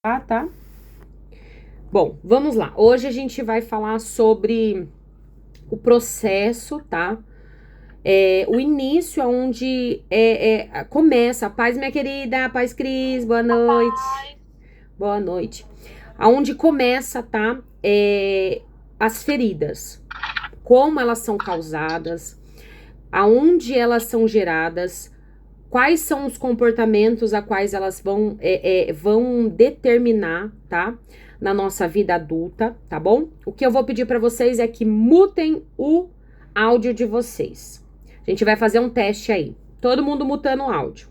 Tá? Bom, vamos lá. Hoje a gente vai falar sobre o processo, tá? O início onde começa. Paz, minha querida. Paz, Cris. Boa noite. Boa noite. Aonde começa, tá? As feridas. Como elas são causadas, aonde elas são geradas, quais são os comportamentos a quais elas vão determinar, tá? Na nossa vida adulta, tá bom? O que eu vou pedir para vocês é que mutem o áudio de vocês. A gente vai fazer um teste aí. Todo mundo mutando o áudio.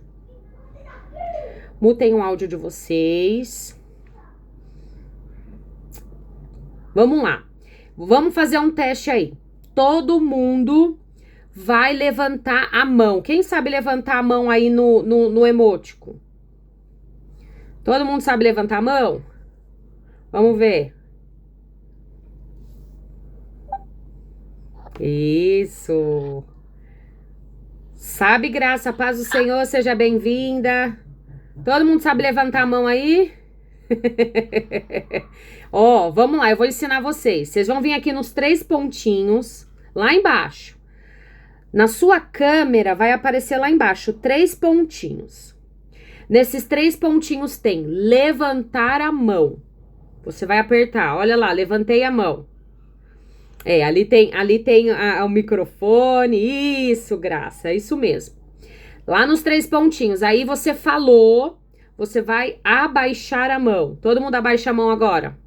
Mutem o áudio de vocês. Vamos lá. Vamos fazer um teste aí. Todo mundo vai levantar a mão. Quem sabe levantar a mão aí no emótico? Todo mundo sabe levantar a mão? Vamos ver. Isso. Sabe, Graça, paz do Senhor, seja bem-vinda. Todo mundo sabe levantar a mão aí? Ó, vamos lá, eu vou ensinar vocês. Vocês vão vir aqui nos 3 pontinhos, lá embaixo. Na sua câmera vai aparecer lá embaixo 3 pontinhos. Nesses 3 pontinhos tem levantar a mão. Você vai apertar, olha lá, levantei a mão. Ali tem o microfone, isso, Graça, é isso mesmo. Lá nos 3 pontinhos, aí você falou, você vai abaixar a mão. Todo mundo abaixa a mão agora.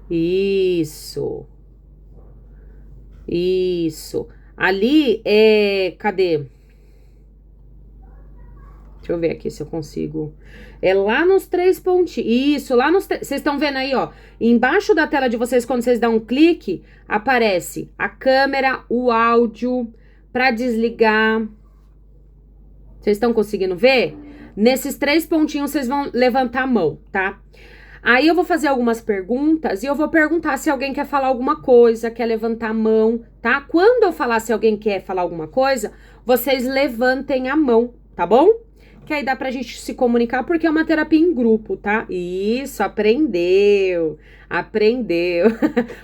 Isso. Isso. Ali cadê? Deixa eu ver aqui se eu consigo. É lá nos 3 pontinhos. Isso, lá nos... Vocês estão vendo aí, ó. Embaixo da tela de vocês, quando vocês dão um clique, aparece a câmera, o áudio, para desligar. Vocês estão conseguindo ver? Nesses 3 pontinhos, vocês vão levantar a mão, tá? Aí eu vou fazer algumas perguntas e eu vou perguntar se alguém quer falar alguma coisa, quer levantar a mão, tá? Quando eu falar se alguém quer falar alguma coisa, vocês levantem a mão, tá bom? Que aí dá pra gente se comunicar, porque é uma terapia em grupo, tá? Isso, aprendeu. Aprendeu.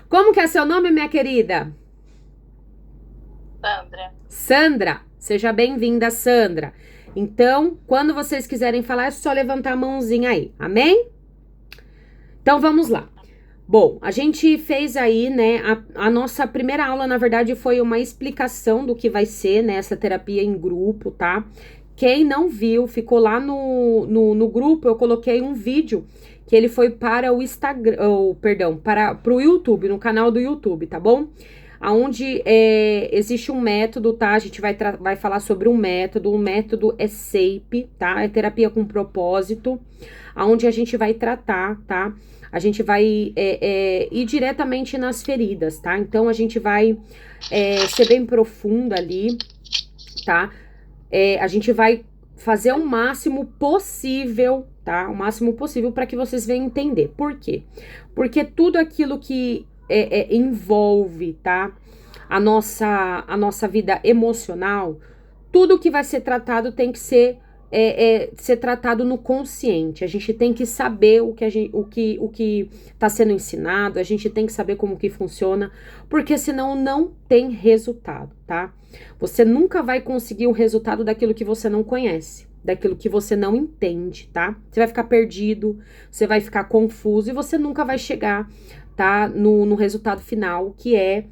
Como que é seu nome, minha querida? Sandra. Sandra. Seja bem-vinda, Sandra. Então, quando vocês quiserem falar, é só levantar a mãozinha aí, amém? Então, vamos lá. Bom, a gente fez aí, né, a nossa primeira aula, na verdade, foi uma explicação do que vai ser, né, essa terapia em grupo, tá? Quem não viu, ficou lá no grupo, eu coloquei um vídeo que ele foi para o Instagram, perdão, para o YouTube, no canal do YouTube, tá bom? Onde existe um método, tá? A gente vai falar sobre um método, o método é SAPE, tá? É terapia com propósito, onde a gente vai tratar, tá? A gente vai ir diretamente nas feridas, tá? Então, a gente vai ser bem profundo ali, tá? A gente vai fazer o máximo possível, tá? O máximo possível para que vocês venham entender. Por quê? Porque tudo aquilo que envolve, tá? A nossa vida emocional, tudo que vai ser tratado tem que ser tratado no consciente. A gente tem que saber o que está sendo ensinado, a gente tem que saber como que funciona, porque senão não tem resultado, tá? Você nunca vai conseguir o resultado daquilo que você não conhece, daquilo que você não entende, tá? Você vai ficar perdido, você vai ficar confuso e você nunca vai chegar, tá? No resultado final, que é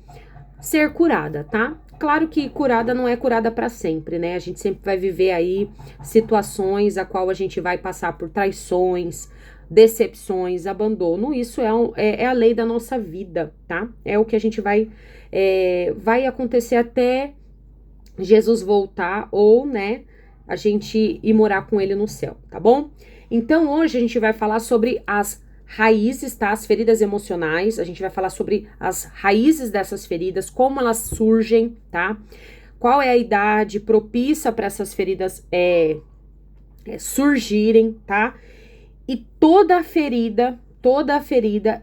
ser curada, tá? Claro que curada não é curada para sempre, né? A gente sempre vai viver aí situações a qual a gente vai passar por traições, decepções, abandono. Isso é a lei da nossa vida, tá? É o que a gente vai acontecer até Jesus voltar ou, né, a gente ir morar com ele no céu, tá bom? Então, hoje a gente vai falar sobre as raízes, tá? As feridas emocionais. A gente vai falar sobre as raízes dessas feridas, como elas surgem, tá? Qual é a idade propícia para essas feridas surgirem, tá? E toda a ferida,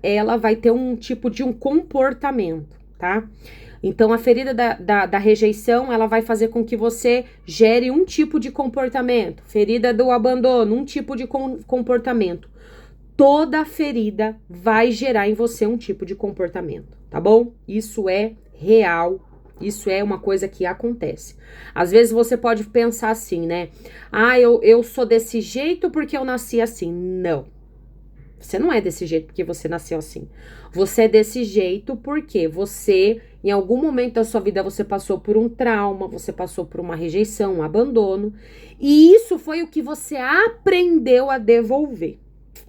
ela vai ter um tipo de um comportamento, tá? Então, a ferida da rejeição, ela vai fazer com que você gere um tipo de comportamento. Ferida do abandono, um tipo de comportamento. Toda ferida vai gerar em você um tipo de comportamento, tá bom? Isso é real, isso é uma coisa que acontece. Às vezes você pode pensar assim, né? Ah, eu sou desse jeito porque eu nasci assim. Não. Você não é desse jeito porque você nasceu assim. Você é desse jeito porque você, em algum momento da sua vida, você passou por um trauma, você passou por uma rejeição, um abandono. E isso foi o que você aprendeu a devolver.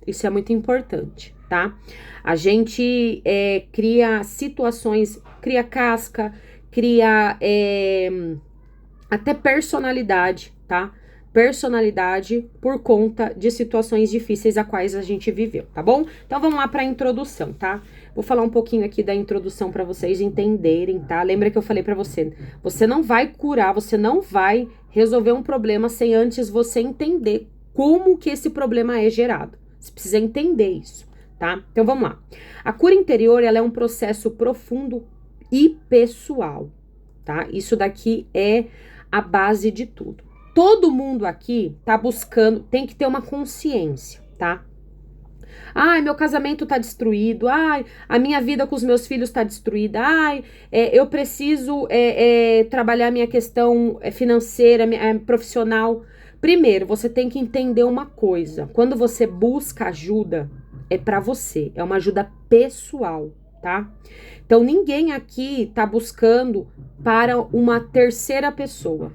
Isso é muito importante, tá? A gente cria situações, cria casca, cria até personalidade, tá? Personalidade por conta de situações difíceis a quais a gente viveu, tá bom? Então vamos lá para a introdução, tá? Vou falar um pouquinho aqui da introdução para vocês entenderem, tá? Lembra que eu falei para você, você não vai curar, você não vai resolver um problema sem antes você entender como que esse problema é gerado. Você precisa entender isso, tá? Então vamos lá. A cura interior, ela é um processo profundo e pessoal, tá? Isso daqui é a base de tudo. Todo mundo aqui tá buscando, tem que ter uma consciência, tá? Ai, meu casamento tá destruído. Ai, a minha vida com os meus filhos tá destruída. Ai, eu preciso trabalhar minha questão financeira, profissional. Primeiro, você tem que entender uma coisa. Quando você busca ajuda, é pra você. É uma ajuda pessoal, tá? Então, ninguém aqui tá buscando para uma terceira pessoa,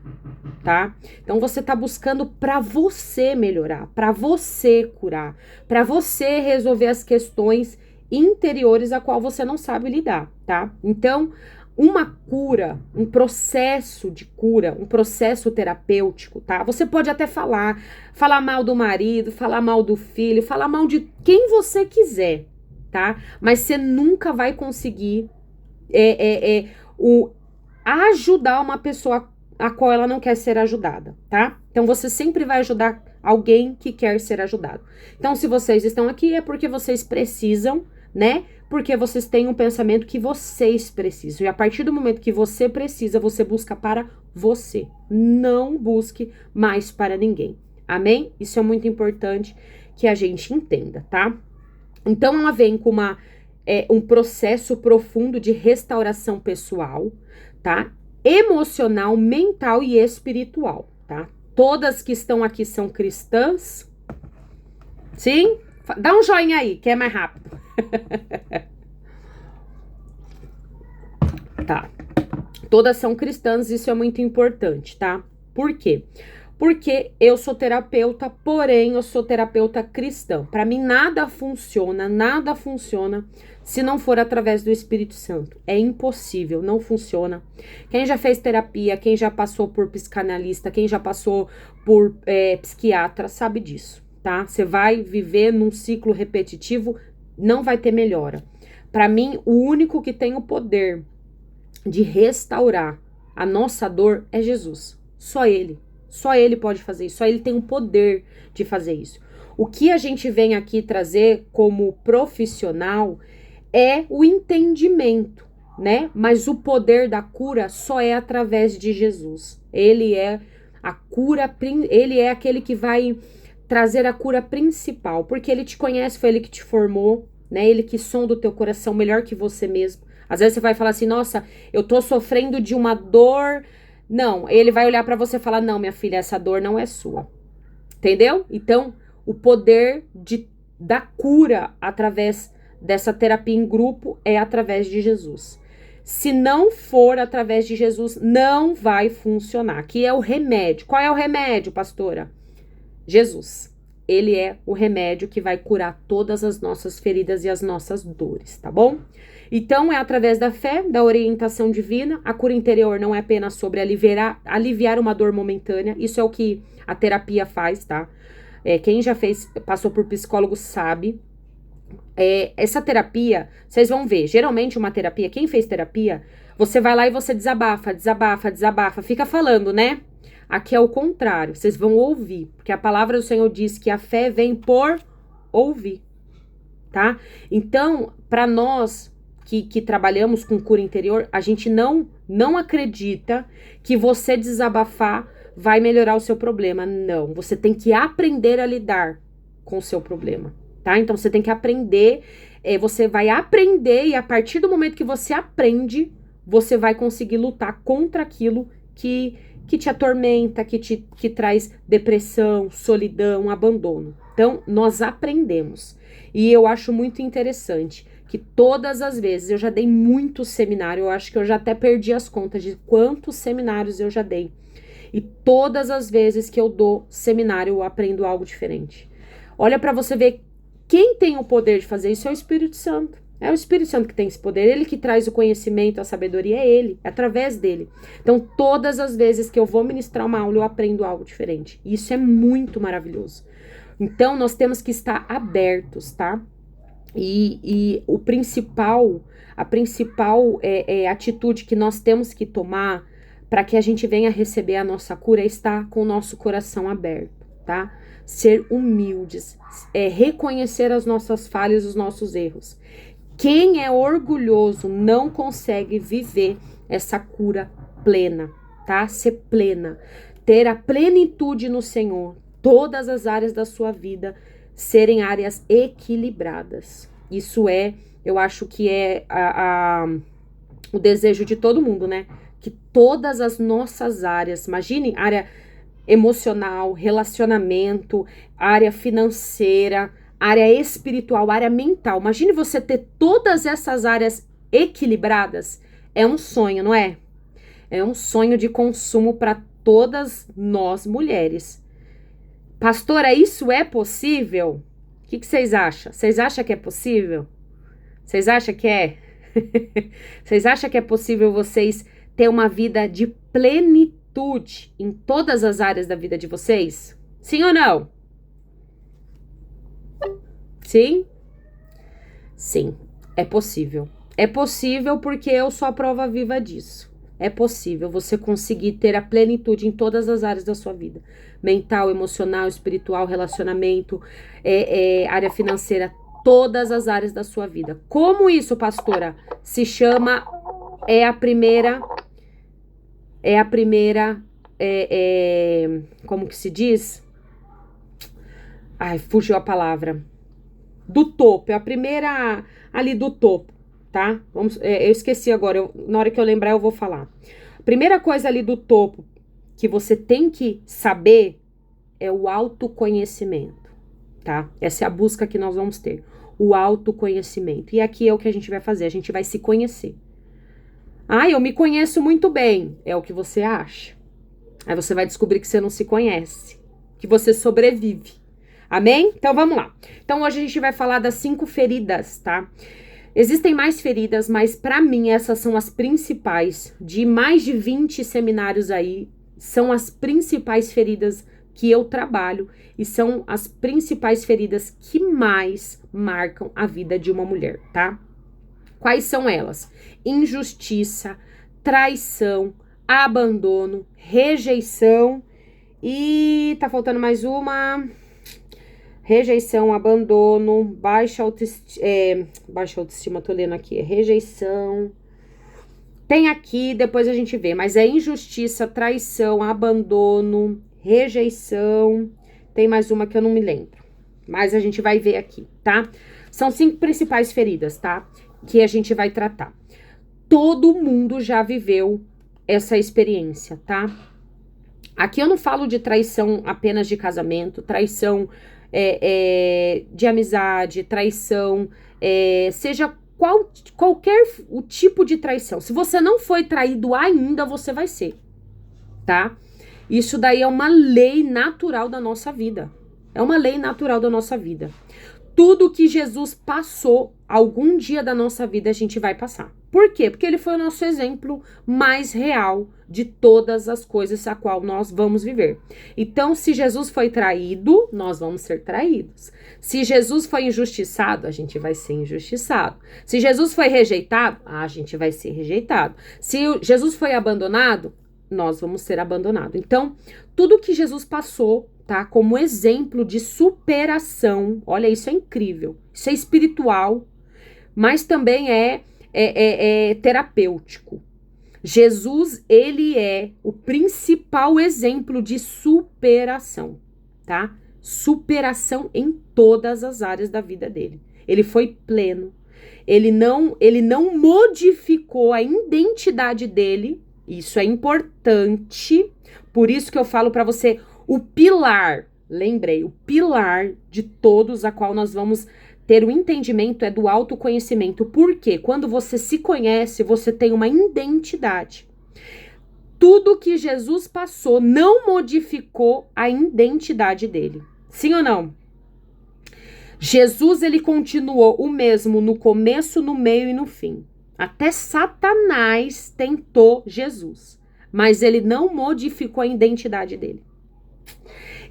tá? Então, você tá buscando para você melhorar, para você curar, para você resolver as questões interiores a qual você não sabe lidar, tá? Então, uma cura, um processo de cura, um processo terapêutico, tá? Você pode até falar mal do marido, falar mal do filho, falar mal de quem você quiser, tá? Mas você nunca vai conseguir ajudar uma pessoa a qual ela não quer ser ajudada, tá? Então você sempre vai ajudar alguém que quer ser ajudado. Então, se vocês estão aqui é porque vocês precisam, né? Porque vocês têm um pensamento que vocês precisam. E a partir do momento que você precisa, você busca para você. Não busque mais para ninguém. Amém? Isso é muito importante que a gente entenda, tá? Então, ela vem com um processo profundo de restauração pessoal, tá? Emocional, mental e espiritual, tá? Todas que estão aqui são cristãs? Sim? Dá um joinha aí, que é mais rápido. Tá. Todas são cristãs, isso é muito importante, tá? Por quê? Porque eu sou terapeuta, porém eu sou terapeuta cristã. Para mim nada funciona se não for através do Espírito Santo. É impossível, não funciona. Quem já fez terapia, quem já passou por psicanalista, quem já passou por psiquiatra, sabe disso, tá? Você vai viver num ciclo repetitivo, não vai ter melhora. Para mim, o único que tem o poder de restaurar a nossa dor é Jesus. Só Ele. Só Ele pode fazer isso. Só Ele tem o poder de fazer isso. O que a gente vem aqui trazer como profissional é o entendimento, né? Mas o poder da cura só é através de Jesus. Ele é a cura, ele é aquele que vai trazer a cura principal, porque Ele te conhece, foi Ele que te formou, né? Ele que sonda o teu coração melhor que você mesmo. Às vezes você vai falar assim, nossa, eu tô sofrendo de uma dor. Não, ele vai olhar pra você e falar, não, minha filha, essa dor não é sua. Entendeu? Então, o poder da cura através dessa terapia em grupo é através de Jesus. Se não for através de Jesus, não vai funcionar. Aqui é o remédio. Qual é o remédio, pastora? Jesus. Ele é o remédio que vai curar todas as nossas feridas e as nossas dores, tá bom? Então, é através da fé, da orientação divina. A cura interior não é apenas sobre aliviar uma dor momentânea. Isso é o que a terapia faz, tá? Quem já passou por psicólogo sabe. Essa terapia, vocês vão ver, geralmente uma terapia, quem fez terapia, você vai lá e você desabafa, fica falando, né? Aqui é o contrário, vocês vão ouvir, porque a palavra do Senhor diz que a fé vem por ouvir, tá? Então, para nós que trabalhamos com cura interior, a gente não acredita que você desabafar vai melhorar o seu problema. Não, você tem que aprender a lidar com o seu problema, tá? Então você tem que aprender, você vai aprender, e a partir do momento que você aprende, você vai conseguir lutar contra aquilo que te atormenta, que traz depressão, solidão, abandono. Então, nós aprendemos. E eu acho muito interessante que todas as vezes, eu já dei muito seminário, eu acho que eu já até perdi as contas de quantos seminários eu já dei. E todas as vezes que eu dou seminário, eu aprendo algo diferente. Olha para você ver, quem tem o poder de fazer isso é o Espírito Santo. É o Espírito Santo que tem esse poder, ele que traz o conhecimento, a sabedoria, é ele, é através dele. Então, todas as vezes que eu vou ministrar uma aula, eu aprendo algo diferente. E isso é muito maravilhoso. Então, nós temos que estar abertos, tá? E a principal atitude que nós temos que tomar para que a gente venha receber a nossa cura é estar com o nosso coração aberto, tá? Ser humildes, reconhecer as nossas falhas, os nossos erros. Quem é orgulhoso não consegue viver essa cura plena, tá? Ser plena, ter a plenitude no Senhor, todas as áreas da sua vida serem áreas equilibradas. Isso eu acho que é o desejo de todo mundo, né? Que todas as nossas áreas, imagine área emocional, relacionamento, área financeira, área espiritual, área mental. Imagine você ter todas essas áreas equilibradas. É um sonho, não é? É um sonho de consumo para todas nós mulheres. Pastora, isso é possível? O que vocês acham? Vocês acham que é possível? Vocês acham que é? Vocês acham que é possível vocês ter uma vida de plenitude em todas as áreas da vida de vocês? Sim ou não? Sim? Sim, é possível. É possível porque eu sou a prova viva disso. É possível você conseguir ter a plenitude em todas as áreas da sua vida. Mental, emocional, espiritual, relacionamento, área financeira, todas as áreas da sua vida. Como isso, pastora? Se chama, como que se diz? Ai, fugiu a palavra. Do topo, é a primeira ali do topo, tá? Eu esqueci agora, na hora que eu lembrar eu vou falar. A primeira coisa ali do topo que você tem que saber é o autoconhecimento, tá? Essa é a busca que nós vamos ter, o autoconhecimento. E aqui é o que a gente vai fazer, a gente vai se conhecer. Ah, eu me conheço muito bem, é o que você acha. Aí você vai descobrir que você não se conhece, que você sobrevive. Amém? Então vamos lá. Então hoje a gente vai falar das 5 feridas, tá? Existem mais feridas, mas para mim essas são as principais. De mais de 20 seminários aí, são as principais feridas que eu trabalho e são as principais feridas que mais marcam a vida de uma mulher, tá? Quais são elas? Injustiça, traição, abandono, rejeição e tá faltando mais uma... Rejeição, abandono, baixa autoestima, tô lendo aqui, rejeição. Tem aqui, depois a gente vê, mas é injustiça, traição, abandono, rejeição. Tem mais uma que eu não me lembro, mas a gente vai ver aqui, tá? São 5 principais feridas, tá? Que a gente vai tratar. Todo mundo já viveu essa experiência, tá? Aqui eu não falo de traição apenas de casamento, traição... de amizade, traição, seja qualquer o tipo de traição. Se você não foi traído ainda, você vai ser, tá? Isso daí é uma lei natural da nossa vida. É uma lei natural da nossa vida. Tudo que Jesus passou, algum dia da nossa vida a gente vai passar. Por quê? Porque ele foi o nosso exemplo mais real de todas as coisas a qual nós vamos viver. Então, se Jesus foi traído, nós vamos ser traídos. Se Jesus foi injustiçado, a gente vai ser injustiçado. Se Jesus foi rejeitado, a gente vai ser rejeitado. Se Jesus foi abandonado, nós vamos ser abandonados. Então, tudo que Jesus passou, tá? Como exemplo de superação. Olha, isso é incrível. Isso é espiritual, mas também terapêutico. Jesus, ele é o principal exemplo de superação, tá? Superação em todas as áreas da vida dele. Ele foi pleno. Ele não modificou a identidade dele. Isso é importante. Por isso que eu falo para você, o pilar, lembrei, o pilar de todos a qual nós vamos ter o entendimento é do autoconhecimento. Porque quando você se conhece, você tem uma identidade. Tudo que Jesus passou não modificou a identidade dele. Sim ou não? Jesus, ele continuou o mesmo no começo, no meio e no fim. Até Satanás tentou Jesus, mas ele não modificou a identidade dele.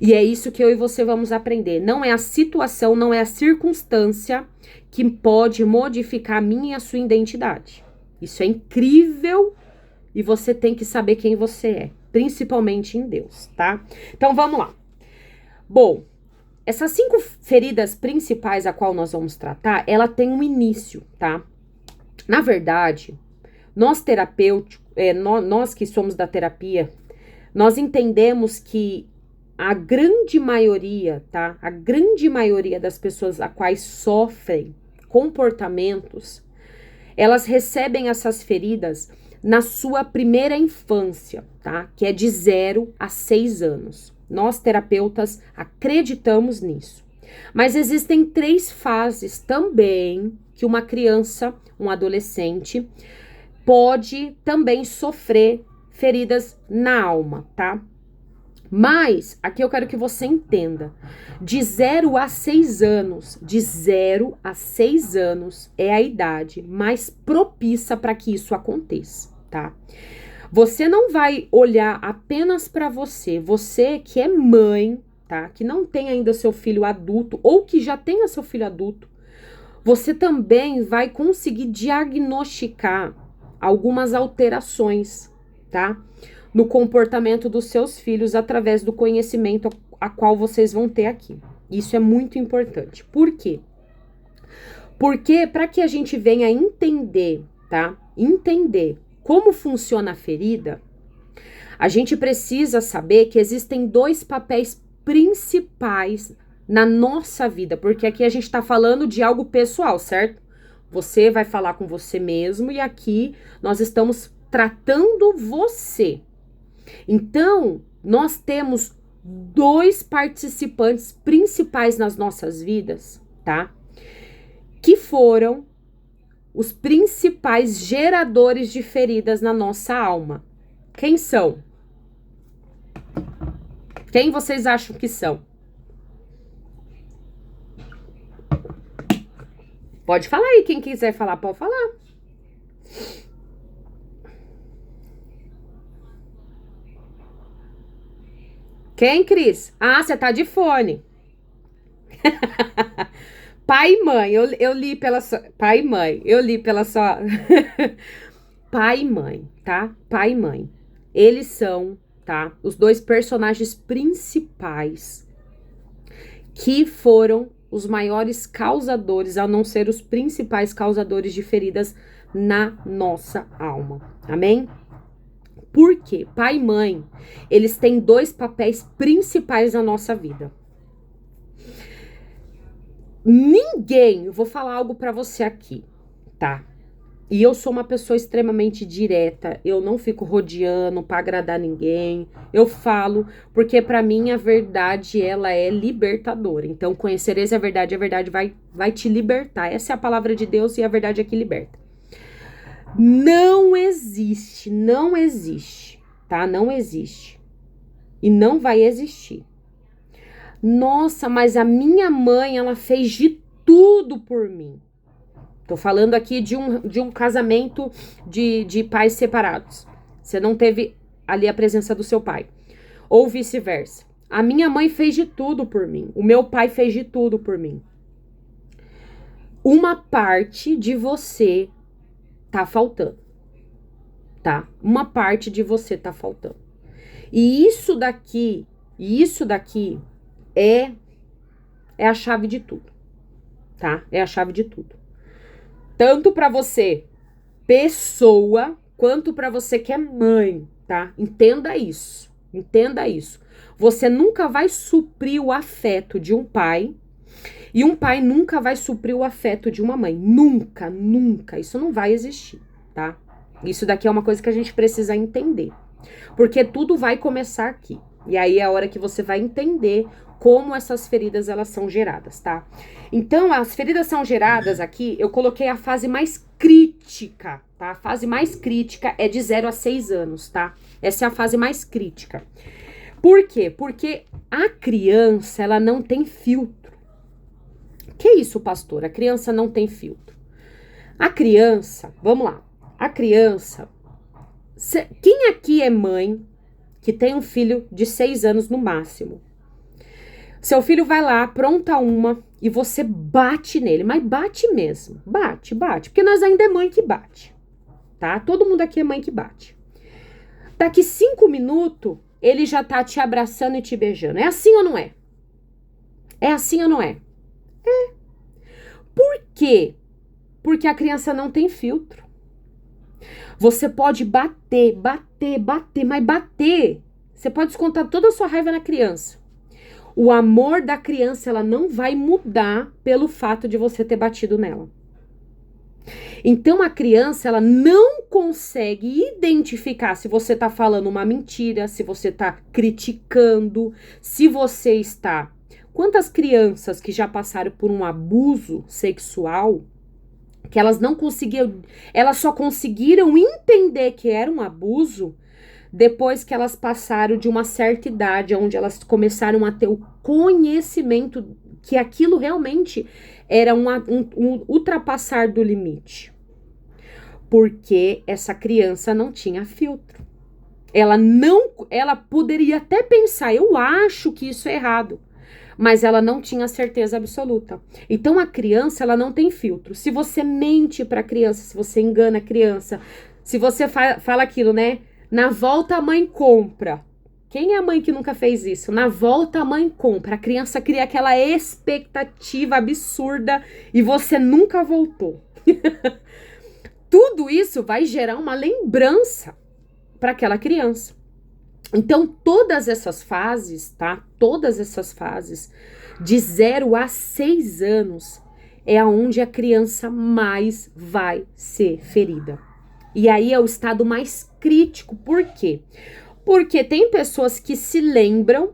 E é isso que eu e você vamos aprender. Não é a situação, não é a circunstância que pode modificar a minha e a sua identidade. Isso é incrível e você tem que saber quem você é, principalmente em Deus, tá? Então vamos lá. Bom, essas 5 feridas principais a qual nós vamos tratar, ela tem um início, tá? Na verdade, nós terapêuticos, nós que somos da terapia, nós entendemos que a grande maioria, tá? A grande maioria das pessoas a quais sofrem comportamentos, elas recebem essas feridas na sua primeira infância, tá? Que é de 0 a 6 anos. Nós, terapeutas, acreditamos nisso. Mas existem 3 fases também que uma criança, um adolescente, pode também sofrer feridas na alma, tá? Mas, aqui eu quero que você entenda, de 0 a 6 anos, de 0 a 6 anos é a idade mais propícia para que isso aconteça, tá? Você não vai olhar apenas para você, você que é mãe, tá? Que não tem ainda seu filho adulto ou que já tenha seu filho adulto, você também vai conseguir diagnosticar algumas alterações, tá? No comportamento dos seus filhos através do conhecimento a qual vocês vão ter aqui. Isso é muito importante. Por quê? Porque para que a gente venha entender, tá? Entender como funciona a ferida, a gente precisa saber que existem 2 papéis principais na nossa vida, porque aqui a gente está falando de algo pessoal, certo? Você vai falar com você mesmo e aqui nós estamos tratando você. Então, nós temos 2 participantes principais nas nossas vidas, tá? Que foram os principais geradores de feridas na nossa alma. Quem são? Quem vocês acham que são? Pode falar aí, quem quiser falar, pode falar. Quem, Cris? Ah, você tá de fone. Pai e mãe, eu li pela sua... Pai e mãe, eu li pela sua... Pai e mãe, tá? Pai e mãe. Eles são, tá? Os 2 personagens principais que foram os maiores causadores, a não ser os principais causadores de feridas na nossa alma. Amém? Por quê? Pai e mãe, eles têm 2 papéis principais na nossa vida. Ninguém, eu vou falar algo pra você aqui, tá? E eu sou uma pessoa extremamente direta, eu não fico rodeando pra agradar ninguém. Eu falo, porque pra mim a verdade, ela é libertadora. Então, conhecereis a verdade vai te libertar. Essa é a palavra de Deus e a verdade é que liberta. Não existe, tá? Não existe. E não vai existir. Nossa, mas a minha mãe, ela fez de tudo por mim. Tô falando aqui de um casamento de pais separados. Você não teve ali a presença do seu pai. Ou vice-versa. A minha mãe fez de tudo por mim. O meu pai fez de tudo por mim. Uma parte de você tá faltando. Tá? Uma parte de você tá faltando. E isso daqui é a chave de tudo, tá? É a chave de tudo. Tanto para você pessoa, quanto para você que é mãe, tá? Entenda isso. Entenda isso. Você nunca vai suprir o afeto de um pai e um pai nunca vai suprir o afeto de uma mãe. Nunca, nunca. Isso não vai existir, tá? Isso daqui é uma coisa que a gente precisa entender. Porque tudo vai começar aqui. E aí é a hora que você vai entender como essas feridas elas são geradas, tá? Então, as feridas são geradas aqui, eu coloquei a fase mais crítica, tá? A fase mais crítica é de 0 a 6 anos, tá? Essa é a fase mais crítica. Por quê? Porque a criança, ela não tem filtro. Que isso, pastor? A criança não tem filtro. A criança, vamos lá. A criança, quem aqui é mãe que tem um filho de 6 anos no máximo? Seu filho vai lá, apronta uma e você bate nele, mas bate mesmo, bate, porque nós ainda é mãe que bate, tá? Todo mundo aqui é mãe que bate. Daqui 5 minutos, ele já tá te abraçando e te beijando. É assim ou não é? É assim ou não é? É. Por quê? Porque a criança não tem filtro. Você pode bater, mas bater. Você pode descontar toda a sua raiva na criança. O amor da criança, ela não vai mudar pelo fato de você ter batido nela. Então, a criança, ela não consegue identificar se você tá falando uma mentira, se você tá criticando, se você está... Quantas crianças que já passaram por um abuso sexual, que elas não conseguiam... Elas só conseguiram entender que era um abuso depois que elas passaram de uma certa idade, onde elas começaram a ter o conhecimento que aquilo realmente era um ultrapassar do limite. Porque essa criança não tinha filtro. Ela poderia até pensar, eu acho que isso é errado, mas ela não tinha certeza absoluta. Então a criança, ela não tem filtro. Se você mente para a criança, se você engana a criança, se você fala aquilo, né? Na volta a mãe compra. Quem é a mãe que nunca fez isso? Na volta a mãe compra. A criança cria aquela expectativa absurda e você nunca voltou. Tudo isso vai gerar uma lembrança para aquela criança. Então, todas essas fases, tá? Todas essas fases, de 0 a 6 anos, é aonde a criança mais vai ser ferida. E aí é o estado mais crítico. Por quê? Porque tem pessoas que se lembram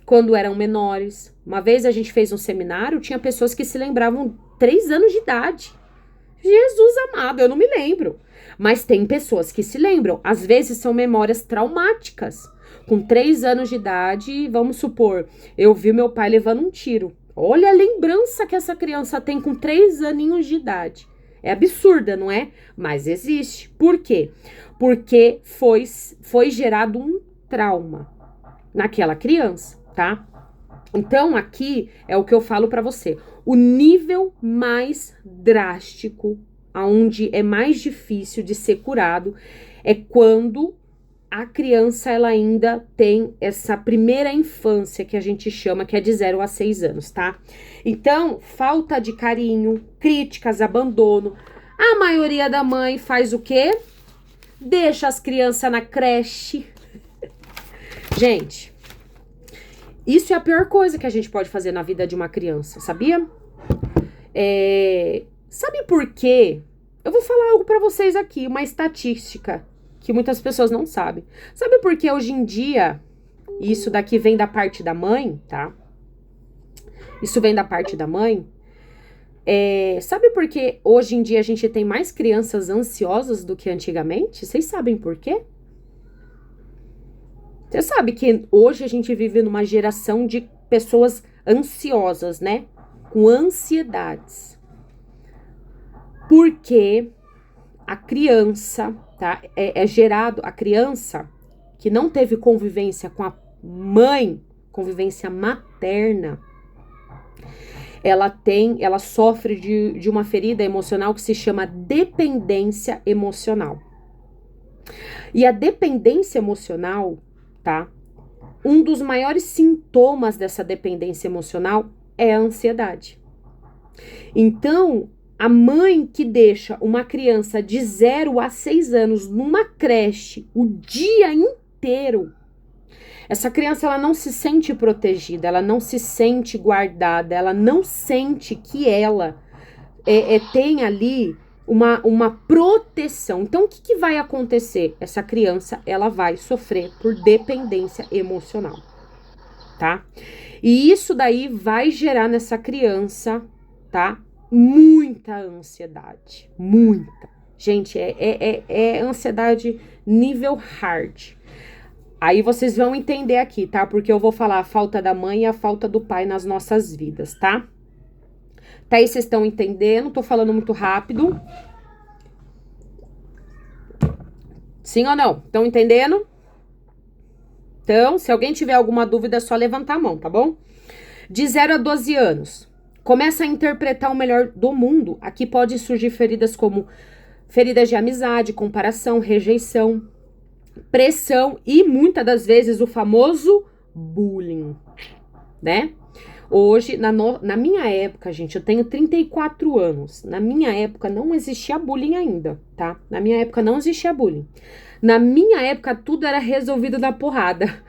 quando eram menores. Uma vez a gente fez um seminário, tinha pessoas que se lembravam 3 anos de idade. Jesus amado, eu não me lembro. Mas tem pessoas que se lembram. Às vezes são memórias traumáticas. Com 3 anos de idade, vamos supor, eu vi meu pai levando um tiro. Olha a lembrança que essa criança tem com 3 aninhos de idade. É absurda, não é? Mas existe. Por quê? Porque foi gerado um trauma naquela criança, tá? Então, aqui é o que eu falo pra você. O nível mais drástico, aonde é mais difícil de ser curado, é quando a criança ela ainda tem essa primeira infância que a gente chama, que é de 0 a 6 anos, tá? Então, falta de carinho, críticas, abandono. A maioria da mãe faz o quê? Deixa as crianças na creche. Gente, isso é a pior coisa que a gente pode fazer na vida de uma criança, sabia? Sabe por quê? Eu vou falar algo pra vocês aqui, uma estatística que muitas pessoas não sabem. Sabe por que hoje em dia, isso daqui vem da parte da mãe, tá? Isso vem da parte da mãe. Sabe por que hoje em dia a gente tem mais crianças ansiosas do que antigamente? Vocês sabem por quê? Você sabe que hoje a gente vive numa geração de pessoas ansiosas, né? Com ansiedades. Porque a criança, tá? A criança que não teve convivência com a mãe, convivência materna, ela sofre de uma ferida emocional que se chama dependência emocional. E a dependência emocional, tá? Um dos maiores sintomas dessa dependência emocional é a ansiedade. Então, a mãe que deixa uma criança de 0 a 6 anos numa creche o dia inteiro, essa criança ela não se sente protegida, ela não se sente guardada, ela não sente que ela tem ali uma proteção. Então, o que vai acontecer? Essa criança, ela vai sofrer por dependência emocional, tá? E isso daí vai gerar nessa criança, tá? Muita ansiedade, muita. Gente, é ansiedade nível hard. Aí vocês vão entender aqui, tá? Porque eu vou falar a falta da mãe e a falta do pai nas nossas vidas, tá? Tá aí, vocês estão entendendo? Tô falando muito rápido. Sim ou não? Estão entendendo? Então, se alguém tiver alguma dúvida, é só levantar a mão, tá bom? De 0 a 12 anos. Começa a interpretar o melhor do mundo. Aqui pode surgir feridas como feridas de amizade, comparação, rejeição, pressão e muitas das vezes o famoso bullying, né? Hoje, na minha época, gente, eu tenho 34 anos. Na minha época não existia bullying ainda, tá? Na minha época não existia bullying. Na minha época tudo era resolvido na porrada.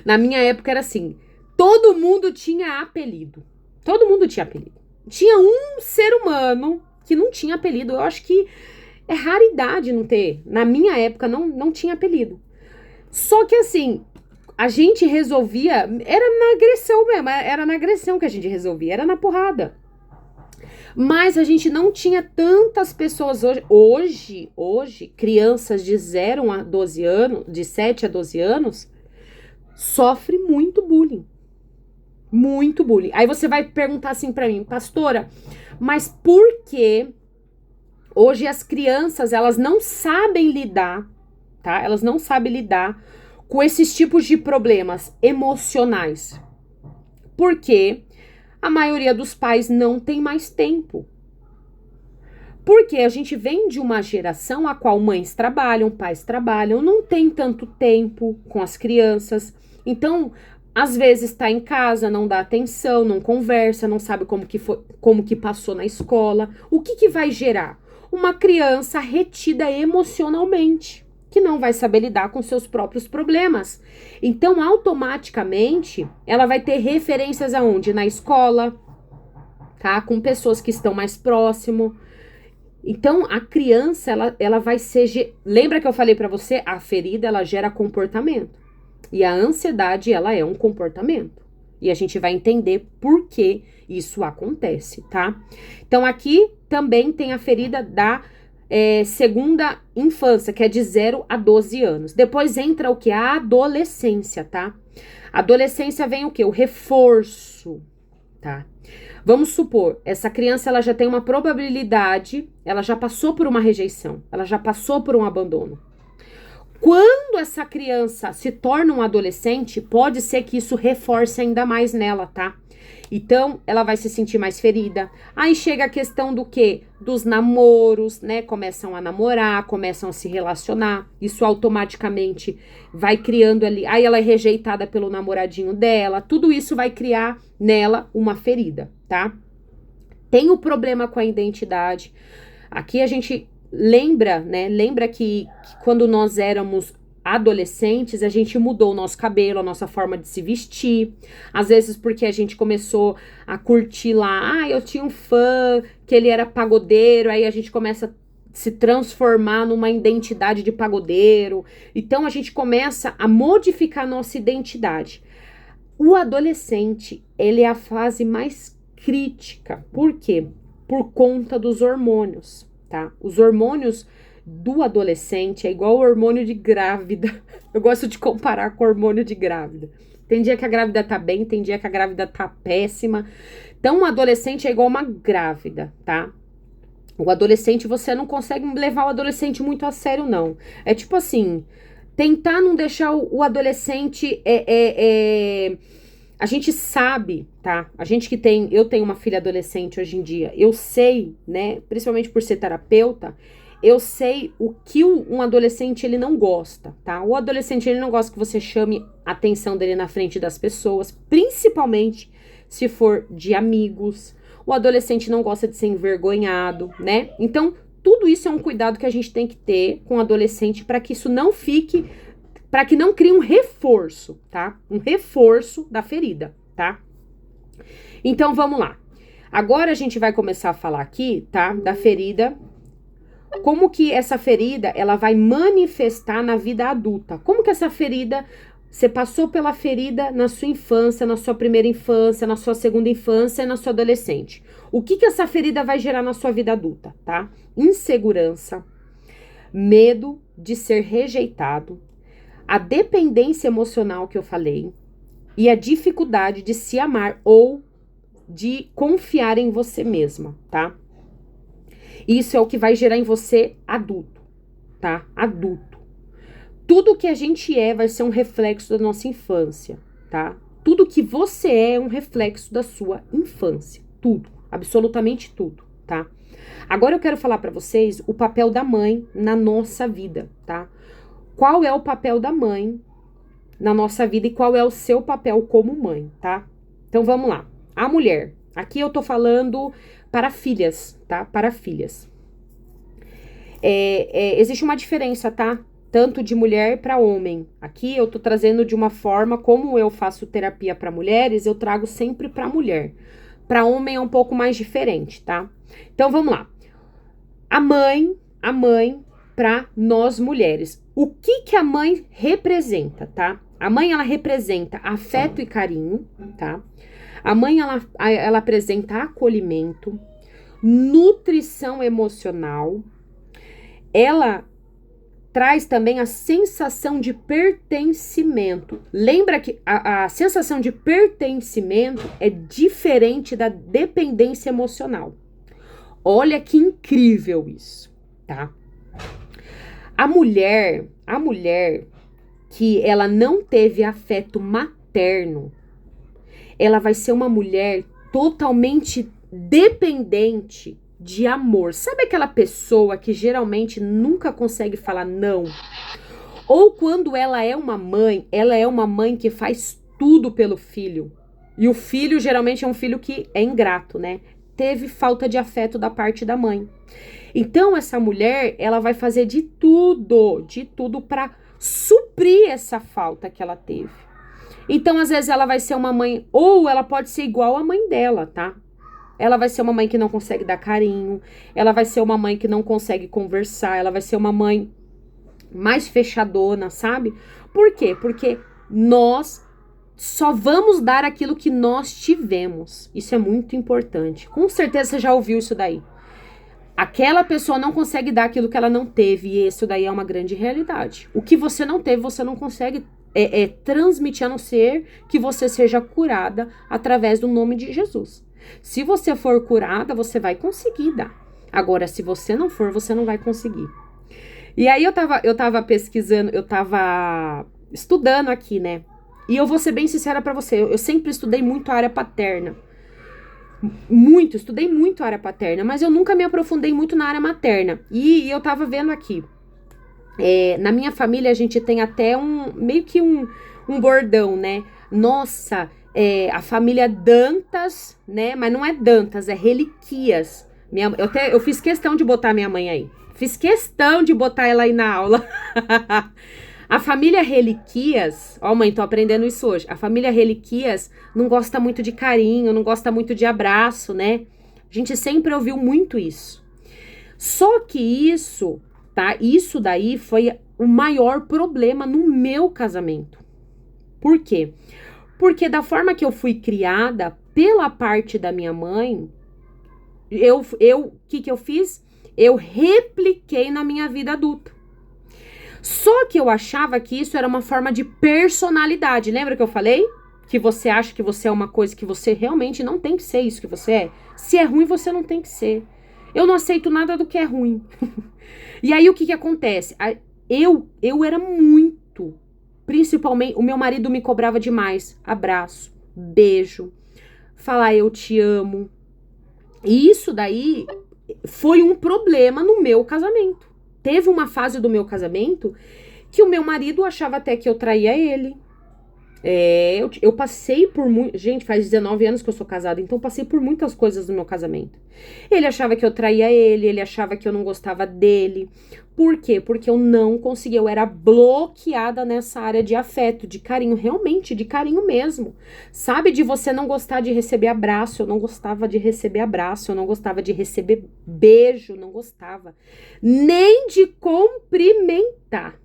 Na minha época era assim, todo mundo tinha apelido. Todo mundo tinha apelido. Tinha um ser humano que não tinha apelido. Eu acho que é raridade não ter. Na minha época não tinha apelido. Só que assim, a gente resolvia, era na agressão mesmo, era na agressão que a gente resolvia, era na porrada. Mas a gente não tinha tantas pessoas hoje, crianças de 0 a 12 anos, de 7 a 12 anos, sofre muito bullying. Muito bullying. Aí você vai perguntar assim pra mim, pastora, mas por que hoje as crianças, elas não sabem lidar, tá? Elas não sabem lidar com esses tipos de problemas emocionais. Porque a maioria dos pais não tem mais tempo. Porque a gente vem de uma geração a qual mães trabalham, pais trabalham, não tem tanto tempo com as crianças. Então, às vezes está em casa, não dá atenção, não conversa, não sabe como que passou na escola. O que vai gerar? Uma criança retida emocionalmente, que não vai saber lidar com seus próprios problemas. Então, automaticamente, ela vai ter referências aonde? Na escola, tá? Com pessoas que estão mais próximo. Então, a criança, ela vai ser... Lembra que eu falei pra você? A ferida, ela gera comportamento. E a ansiedade, ela é um comportamento. E a gente vai entender por que isso acontece, tá? Então, aqui também tem a ferida da segunda infância, que é de 0 a 12 anos. Depois entra o que? A adolescência, tá? A adolescência vem o que? O reforço, tá? Vamos supor, essa criança ela já tem uma probabilidade, ela já passou por uma rejeição, ela já passou por um abandono. Quando essa criança se torna um adolescente, pode ser que isso reforce ainda mais nela, tá? Então, ela vai se sentir mais ferida. Aí chega a questão do quê? Dos namoros, né? Começam a namorar, começam a se relacionar. Isso automaticamente vai criando ali. Aí ela é rejeitada pelo namoradinho dela. Tudo isso vai criar nela uma ferida, tá? Tem o problema com a identidade. Aqui a gente lembra, né? Lembra que quando nós éramos adolescentes, a gente mudou o nosso cabelo, a nossa forma de se vestir, às vezes porque a gente começou a curtir lá, eu tinha um fã que ele era pagodeiro, aí a gente começa a se transformar numa identidade de pagodeiro, então a gente começa a modificar a nossa identidade. O adolescente, ele é a fase mais crítica, por quê? Por conta dos hormônios, tá? Os hormônios do adolescente é igual o hormônio de grávida. Eu gosto de comparar com o hormônio de grávida. Tem dia que a grávida tá bem, tem dia que a grávida tá péssima. Então, um adolescente é igual uma grávida, tá? O adolescente, você não consegue levar o adolescente muito a sério, não. É tipo assim, tentar não deixar o adolescente... A gente sabe, tá? Eu tenho uma filha adolescente hoje em dia. Eu sei, né? Principalmente por ser terapeuta, eu sei o que um adolescente ele não gosta, tá? O adolescente ele não gosta que você chame a atenção dele na frente das pessoas, principalmente se for de amigos. O adolescente não gosta de ser envergonhado, né? Então, tudo isso é um cuidado que a gente tem que ter com o adolescente para que isso não fique, para que não crie um reforço, tá? Um reforço da ferida, tá? Então, vamos lá. Agora a gente vai começar a falar aqui, tá? Da ferida. Como que essa ferida, ela vai manifestar na vida adulta? Como que essa ferida, você passou pela ferida na sua infância, na sua primeira infância, na sua segunda infância e na sua adolescente? O que que essa ferida vai gerar na sua vida adulta, tá? Insegurança, medo de ser rejeitado, a dependência emocional que eu falei e a dificuldade de se amar ou de confiar em você mesma, tá? Isso é o que vai gerar em você adulto, tá? Adulto. Tudo que a gente vai ser um reflexo da nossa infância, tá? Tudo que você é um reflexo da sua infância. Tudo, absolutamente tudo, tá? Agora eu quero falar pra vocês o papel da mãe na nossa vida, tá? Qual é o papel da mãe na nossa vida e qual é o seu papel como mãe, tá? Então vamos lá. A mulher. Aqui eu tô falando para filhas, tá? Para filhas. Existe uma diferença, tá? Tanto de mulher para homem. Aqui eu tô trazendo de uma forma, como eu faço terapia para mulheres, eu trago sempre para mulher. Para homem é um pouco mais diferente, tá? Então vamos lá. A mãe para nós mulheres. O que que a mãe representa, tá? A mãe, ela representa afeto e carinho, tá? A mãe, ela apresenta acolhimento, nutrição emocional. Ela traz também a sensação de pertencimento. Lembra que a sensação de pertencimento é diferente da dependência emocional. Olha que incrível isso, tá? A mulher que ela não teve afeto materno, ela vai ser uma mulher totalmente dependente de amor. Sabe aquela pessoa que geralmente nunca consegue falar não? Ou quando ela é uma mãe que faz tudo pelo filho. E o filho geralmente é um filho que é ingrato, né? Teve falta de afeto da parte da mãe. Então essa mulher, ela vai fazer de tudo para suprir essa falta que ela teve. Então, às vezes, ela vai ser uma mãe, ou ela pode ser igual à mãe dela, tá? Ela vai ser uma mãe que não consegue dar carinho, ela vai ser uma mãe que não consegue conversar, ela vai ser uma mãe mais fechadona, sabe? Por quê? Porque nós só vamos dar aquilo que nós tivemos. Isso é muito importante. Com certeza você já ouviu isso daí. Aquela pessoa não consegue dar aquilo que ela não teve, e isso daí é uma grande realidade. O que você não teve, você não consegue transmitir, a não ser que você seja curada através do nome de Jesus. Se você for curada, você vai conseguir dar. Agora, se você não for, você não vai conseguir. E aí eu tava pesquisando, eu tava estudando aqui, né? E eu vou ser bem sincera pra você, eu sempre estudei muito a área paterna. Estudei muito a área paterna, mas eu nunca me aprofundei muito na área materna. E eu tava vendo aqui. Na minha família a gente tem até meio que um bordão, né? Nossa, a família Dantas, né? Mas não é Dantas, é Reliquias. Eu fiz questão de botar minha mãe aí. Fiz questão de botar ela aí na aula. A família Reliquias, ó mãe, tô aprendendo isso hoje. A família Reliquias não gosta muito de carinho, não gosta muito de abraço, né? A gente sempre ouviu muito isso. Só que isso daí foi o maior problema no meu casamento. Por quê? Porque da forma que eu fui criada pela parte da minha mãe, o que eu fiz? Eu repliquei na minha vida adulta. Só que eu achava que isso era uma forma de personalidade. Lembra que eu falei? Que você acha que você é uma coisa que você realmente não tem que ser isso que você é. Se é ruim, você não tem que ser. Eu não aceito nada do que é ruim. E aí, o que acontece? Eu era muito, principalmente, o meu marido me cobrava demais. Abraço, beijo, falar eu te amo. E isso daí foi um problema no meu casamento. Teve uma fase do meu casamento que o meu marido achava até que eu traía ele. Eu passei por muito. Gente, faz 19 anos que eu sou casada, então eu passei por muitas coisas no meu casamento. Ele achava que eu traía ele achava que eu não gostava dele. Por quê? Porque eu não conseguia, eu era bloqueada nessa área de afeto, de carinho, realmente, de carinho mesmo. Sabe, de você não gostar de receber abraço, eu não gostava de receber abraço, eu não gostava de receber beijo, não gostava. Nem de cumprimentar.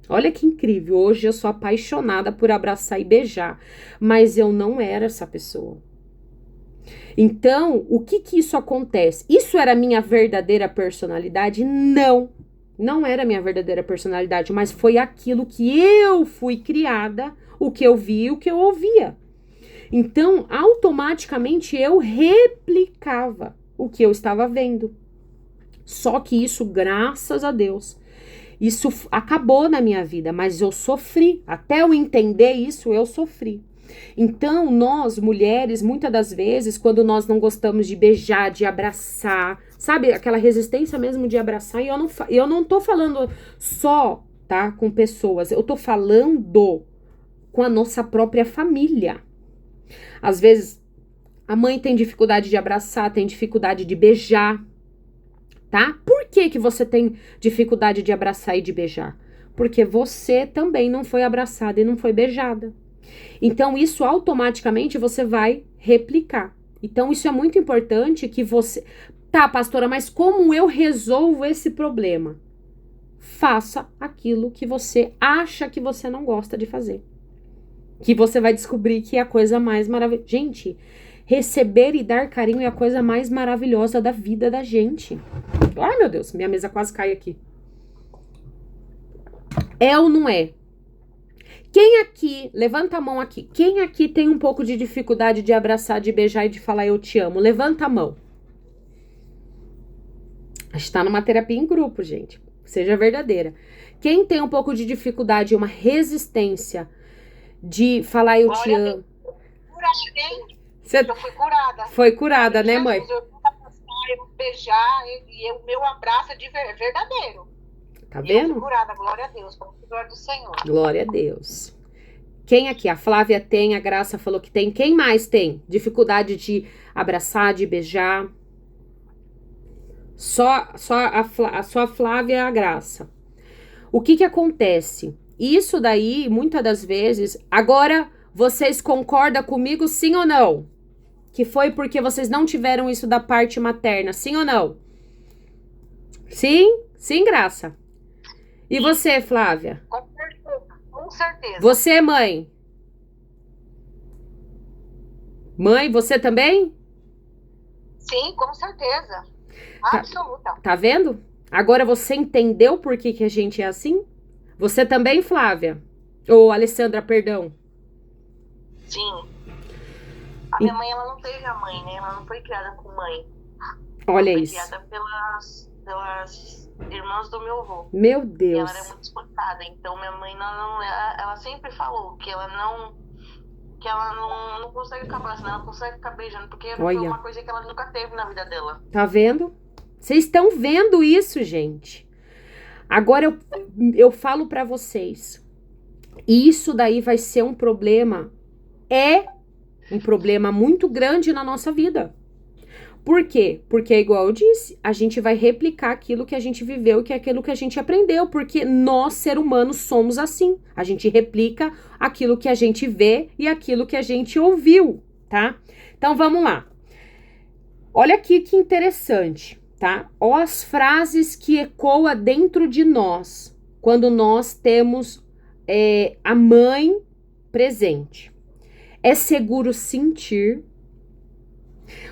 Olha que incrível, hoje eu sou apaixonada por abraçar e beijar, mas eu não era essa pessoa. Então, o que isso acontece? Isso era a minha verdadeira personalidade? Não, não era a minha verdadeira personalidade, mas foi aquilo que eu fui criada, o que eu vi, o que eu ouvia. Então, automaticamente eu replicava o que eu estava vendo. Só que isso, graças a Deus, isso acabou na minha vida, mas eu sofri. Até eu entender isso, eu sofri. Então, nós, mulheres, muitas das vezes, quando nós não gostamos de beijar, de abraçar, sabe? Aquela resistência mesmo de abraçar. E eu não tô falando só, tá? Com pessoas. Eu tô falando com a nossa própria família. Às vezes, a mãe tem dificuldade de abraçar, tem dificuldade de beijar. Tá? Por que você tem dificuldade de abraçar e de beijar? Porque você também não foi abraçada e não foi beijada. Então, isso automaticamente você vai replicar. Então, isso é muito importante que você... Tá, pastora, mas como eu resolvo esse problema? Faça aquilo que você acha que você não gosta de fazer. Que você vai descobrir que é a coisa mais maravilhosa. Gente, receber e dar carinho é a coisa mais maravilhosa da vida da gente. Ai, meu Deus, minha mesa quase cai aqui. É ou não é? Quem aqui, levanta a mão aqui, quem aqui tem um pouco de dificuldade de abraçar, de beijar e de falar eu te amo? Levanta a mão. A gente tá numa terapia em grupo, gente. Seja verdadeira. Quem tem um pouco de dificuldade, uma resistência de falar eu te amo? Eu fui curada. Foi curada, né, mãe? Eu beijar e o meu abraço é de verdadeiro. Tá vendo? Eu fui curada, glória a Deus, glória do Senhor. Glória a Deus. Quem aqui? A Flávia tem, a Graça falou que tem. Quem mais tem dificuldade de abraçar, de beijar? Só a Flávia e a Graça. O que acontece? Isso daí, muitas das vezes... Agora, vocês concordam comigo, sim ou não? Que foi porque vocês não tiveram isso da parte materna, sim ou não? Sim? Sim, Graça? E você, Flávia? Com certeza. Você, mãe? Mãe, você também? Sim, com certeza. Absoluta. Tá vendo? Agora você entendeu por que a gente é assim? Você também, Flávia? Ou Alessandra, perdão. Sim. A minha mãe, ela não teve a mãe, né? Ela não foi criada com mãe. Olha ela isso. Foi criada pelas irmãs do meu avô. Meu Deus. E ela era muito explotada. Então, minha mãe, ela sempre falou que ela não consegue ficar abraçando, ela não consegue ficar beijando, porque foi uma coisa que ela nunca teve na vida dela. Tá vendo? Vocês estão vendo isso, gente? Agora eu falo pra vocês. Isso daí vai ser um problema. É um problema muito grande na nossa vida. Por quê? Porque, igual eu disse, a gente vai replicar aquilo que a gente viveu, que é aquilo que a gente aprendeu, porque nós, seres humanos, somos assim. A gente replica aquilo que a gente vê e aquilo que a gente ouviu, tá? Então, vamos lá. Olha aqui que interessante, tá? Olha as frases que ecoam dentro de nós, quando nós temos a mãe presente. É seguro sentir.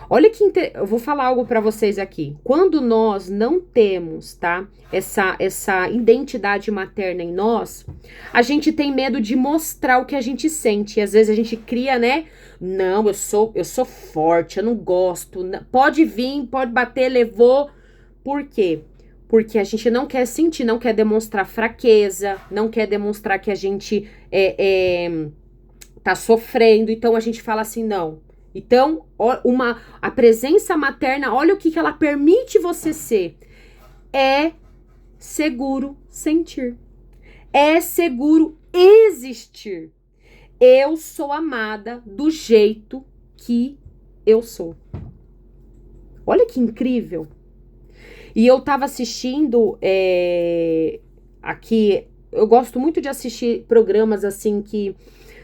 Olha que eu vou falar algo para vocês aqui. Quando nós não temos, tá, essa identidade materna em nós, a gente tem medo de mostrar o que a gente sente. E às vezes a gente cria, né? Não, eu sou forte, eu não gosto. Pode vir, pode bater, levou. Por quê? Porque a gente não quer sentir, não quer demonstrar fraqueza, não quer demonstrar que a gente tá sofrendo. Então a gente fala assim, não. Então, a presença materna, olha o que ela permite você ser. É seguro sentir. É seguro existir. eu sou amada do jeito que eu sou. Olha que incrível. E eu tava assistindo aqui, eu gosto muito de assistir programas assim que,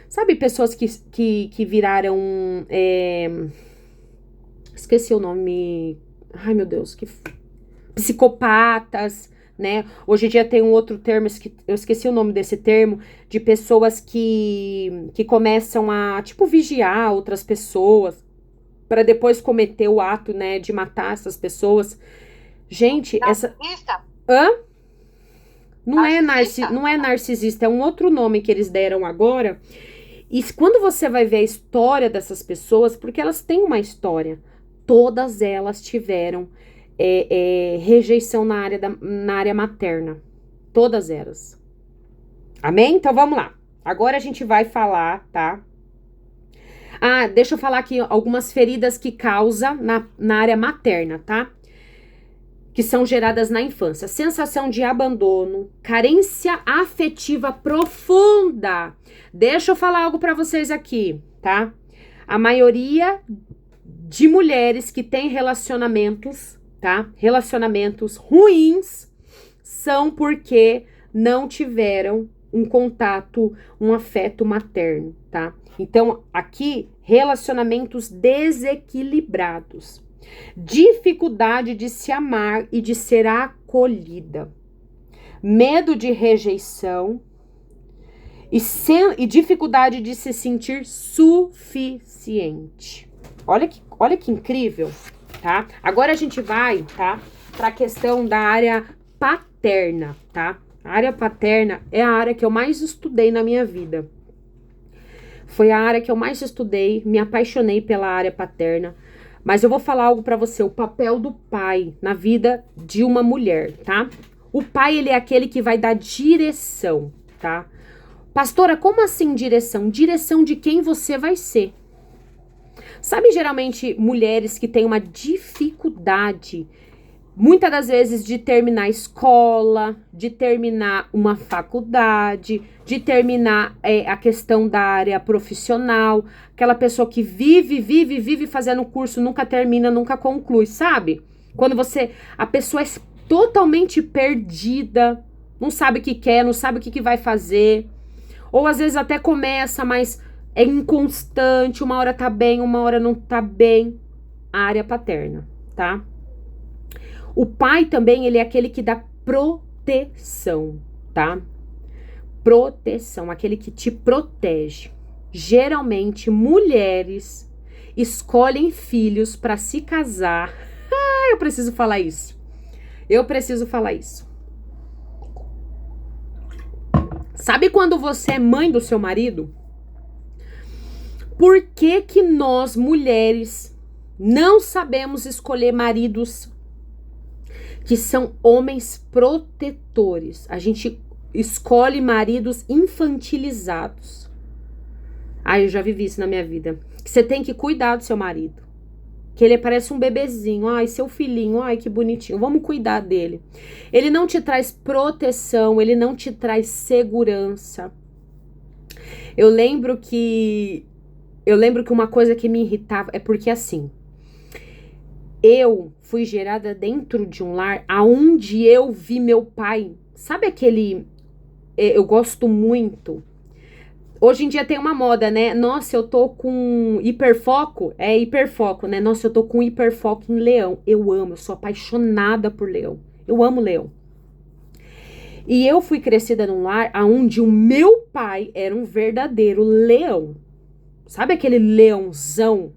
sabe, pessoas que viraram, esqueci o nome, ai meu Deus, psicopatas, né? Hoje em dia tem um outro termo, eu esqueci o nome desse termo, de pessoas que começam a, tipo, vigiar outras pessoas para depois cometer o ato, né, de matar essas pessoas. Gente, Narcisista? Hã? Narcisista? Não é narcisista, é um outro nome que eles deram agora. E quando você vai ver a história dessas pessoas, porque elas têm uma história, todas elas tiveram rejeição na área materna. Todas elas. Amém? Então vamos lá. Agora a gente vai falar, tá? Ah, deixa eu falar aqui algumas feridas que causa na área materna, tá? Que são geradas na infância. Sensação de abandono, carência afetiva profunda. Deixa eu falar algo pra vocês aqui, tá? A maioria de mulheres que têm relacionamentos, tá? Relacionamentos ruins são porque não tiveram um contato, um afeto materno, tá? Então, aqui, relacionamentos desequilibrados. Dificuldade de se amar e de ser acolhida. Medo de rejeição e dificuldade de se sentir suficiente. Olha que incrível, tá? Agora a gente vai, tá, para a questão da área paterna, tá? A área paterna é a área que eu mais estudei na minha vida. Foi a área que eu mais estudei, me apaixonei pela área paterna. Mas eu vou falar algo pra você, o papel do pai na vida de uma mulher, tá? O pai, ele é aquele que vai dar direção, tá? Pastora, como assim direção? Direção de quem você vai ser. Sabe, geralmente, mulheres que têm uma dificuldade, muitas das vezes, de terminar a escola, de terminar uma faculdade, de terminar a questão da área profissional, aquela pessoa que vive fazendo curso, nunca termina, nunca conclui, sabe? Quando a pessoa é totalmente perdida, não sabe o que quer, não sabe o que vai fazer, ou às vezes até começa, mas é inconstante, uma hora tá bem, uma hora não tá bem. A área paterna, tá? O pai também, ele é aquele que dá proteção, tá? Proteção, aquele que te protege. Geralmente, mulheres escolhem filhos para se casar. Ah, eu preciso falar isso. Sabe quando você é mãe do seu marido? Por que nós, mulheres, não sabemos escolher maridos que são homens protetores? A gente escolhe maridos infantilizados. Eu já vivi isso na minha vida. Que você tem que cuidar do seu marido. Que ele parece um bebezinho. Seu filhinho, que bonitinho. Vamos cuidar dele. Ele não te traz proteção, ele não te traz segurança. Eu lembro que uma coisa que me irritava é porque assim, eu fui gerada dentro de um lar aonde eu vi meu pai, sabe aquele, eu gosto muito, hoje em dia tem uma moda, né, nossa, eu tô com hiperfoco, né, nossa, eu tô com hiperfoco em leão, eu sou apaixonada por leão, eu amo leão. E eu fui crescida num lar aonde o meu pai era um verdadeiro leão, sabe aquele leãozão?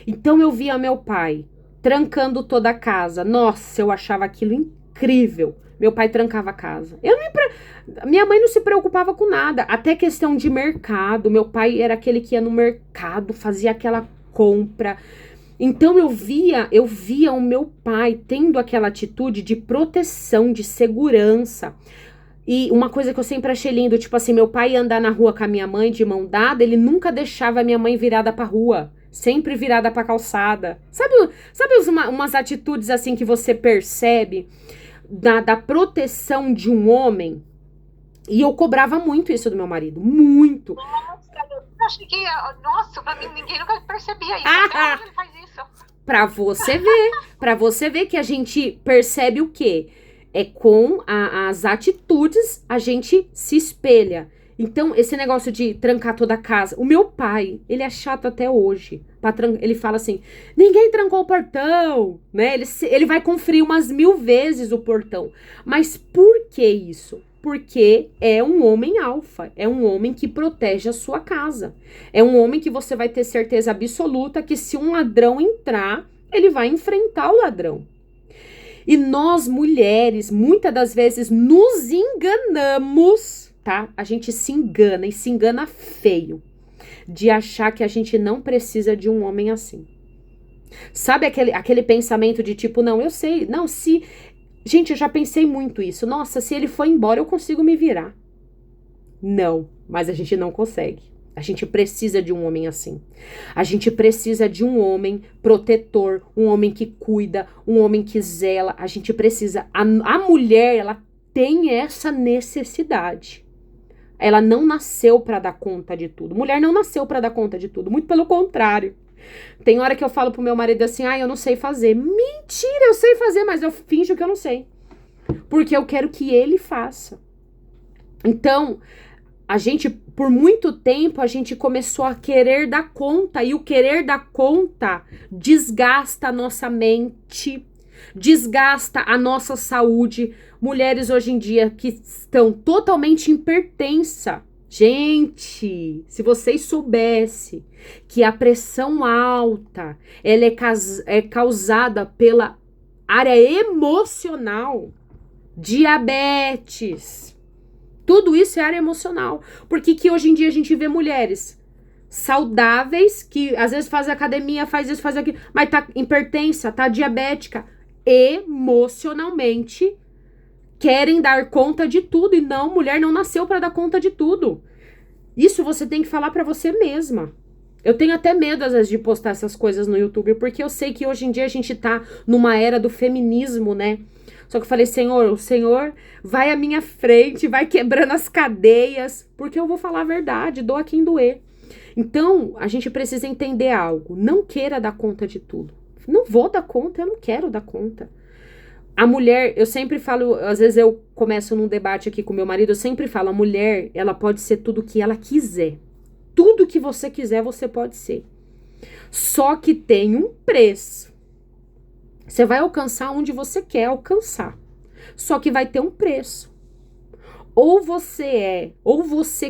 Então eu via meu pai trancando toda a casa. Nossa, eu achava aquilo incrível. Meu pai trancava a casa. Minha mãe não se preocupava com nada. Até questão de mercado. Meu pai era aquele que ia no mercado, fazia aquela compra. Então eu via o meu pai tendo aquela atitude de proteção, de segurança. E uma coisa que eu sempre achei lindo, tipo assim, meu pai ia andar na rua com a minha mãe de mão dada, ele nunca deixava a minha mãe virada pra rua. Sempre virada pra calçada. Sabe umas atitudes assim que você percebe da proteção de um homem? E eu cobrava muito isso do meu marido. Muito. Nossa, Eu achei que, nossa, pra mim ninguém nunca percebia isso. Até hoje ele faz isso. Pra você ver que a gente percebe o quê? É com as atitudes a gente se espelha. Então, esse negócio de trancar toda a casa. O meu pai, ele é chato até hoje. Ele fala assim, ninguém trancou o portão, né? Ele vai conferir umas 1000 vezes o portão. Mas por que isso? Porque é um homem alfa, é um homem que protege a sua casa. É um homem que você vai ter certeza absoluta que se um ladrão entrar, ele vai enfrentar o ladrão. E nós, mulheres, muitas das vezes nos enganamos, tá? A gente se engana e se engana feio de achar que a gente não precisa de um homem assim. Sabe aquele pensamento de tipo, não, eu sei, não, se... Gente, eu já pensei muito isso. Nossa, se ele for embora, eu consigo me virar. Não, mas a gente não consegue. A gente precisa de um homem assim. A gente precisa de um homem protetor, um homem que cuida, um homem que zela. A gente precisa. A mulher, ela tem essa necessidade. Ela não nasceu para dar conta de tudo. Mulher não nasceu para dar conta de tudo. Muito pelo contrário. Tem hora que eu falo pro meu marido assim, eu não sei fazer. Mentira, eu sei fazer, mas eu finjo que eu não sei. Porque eu quero que ele faça. Então, a gente, por muito tempo, a gente começou a querer dar conta. E o querer dar conta desgasta a nossa mente, desgasta a nossa saúde. Mulheres hoje em dia que estão totalmente hipertensa. Gente, se vocês soubessem que a pressão alta ela é causada pela área emocional, diabetes, tudo isso é área emocional. Por que hoje em dia a gente vê mulheres saudáveis, que às vezes faz academia, faz isso, faz aquilo, mas tá hipertensa, tá diabética, emocionalmente querem dar conta de tudo. E não, mulher não nasceu para dar conta de tudo. Isso você tem que falar para você mesma. Eu tenho até medo, às vezes, de postar essas coisas no YouTube, porque eu sei que hoje em dia a gente tá numa era do feminismo, né? Só que eu falei, Senhor, o Senhor vai à minha frente, vai quebrando as cadeias, porque eu vou falar a verdade, doa quem doer. Então, a gente precisa entender algo. Não queira dar conta de tudo. Não vou dar conta, eu não quero dar conta. A mulher, eu sempre falo, às vezes eu começo num debate aqui com meu marido, eu sempre falo, a mulher, ela pode ser tudo o que ela quiser. Tudo que você quiser, você pode ser. Só que tem um preço. Você vai alcançar onde você quer alcançar. Só que vai ter um preço. Ou você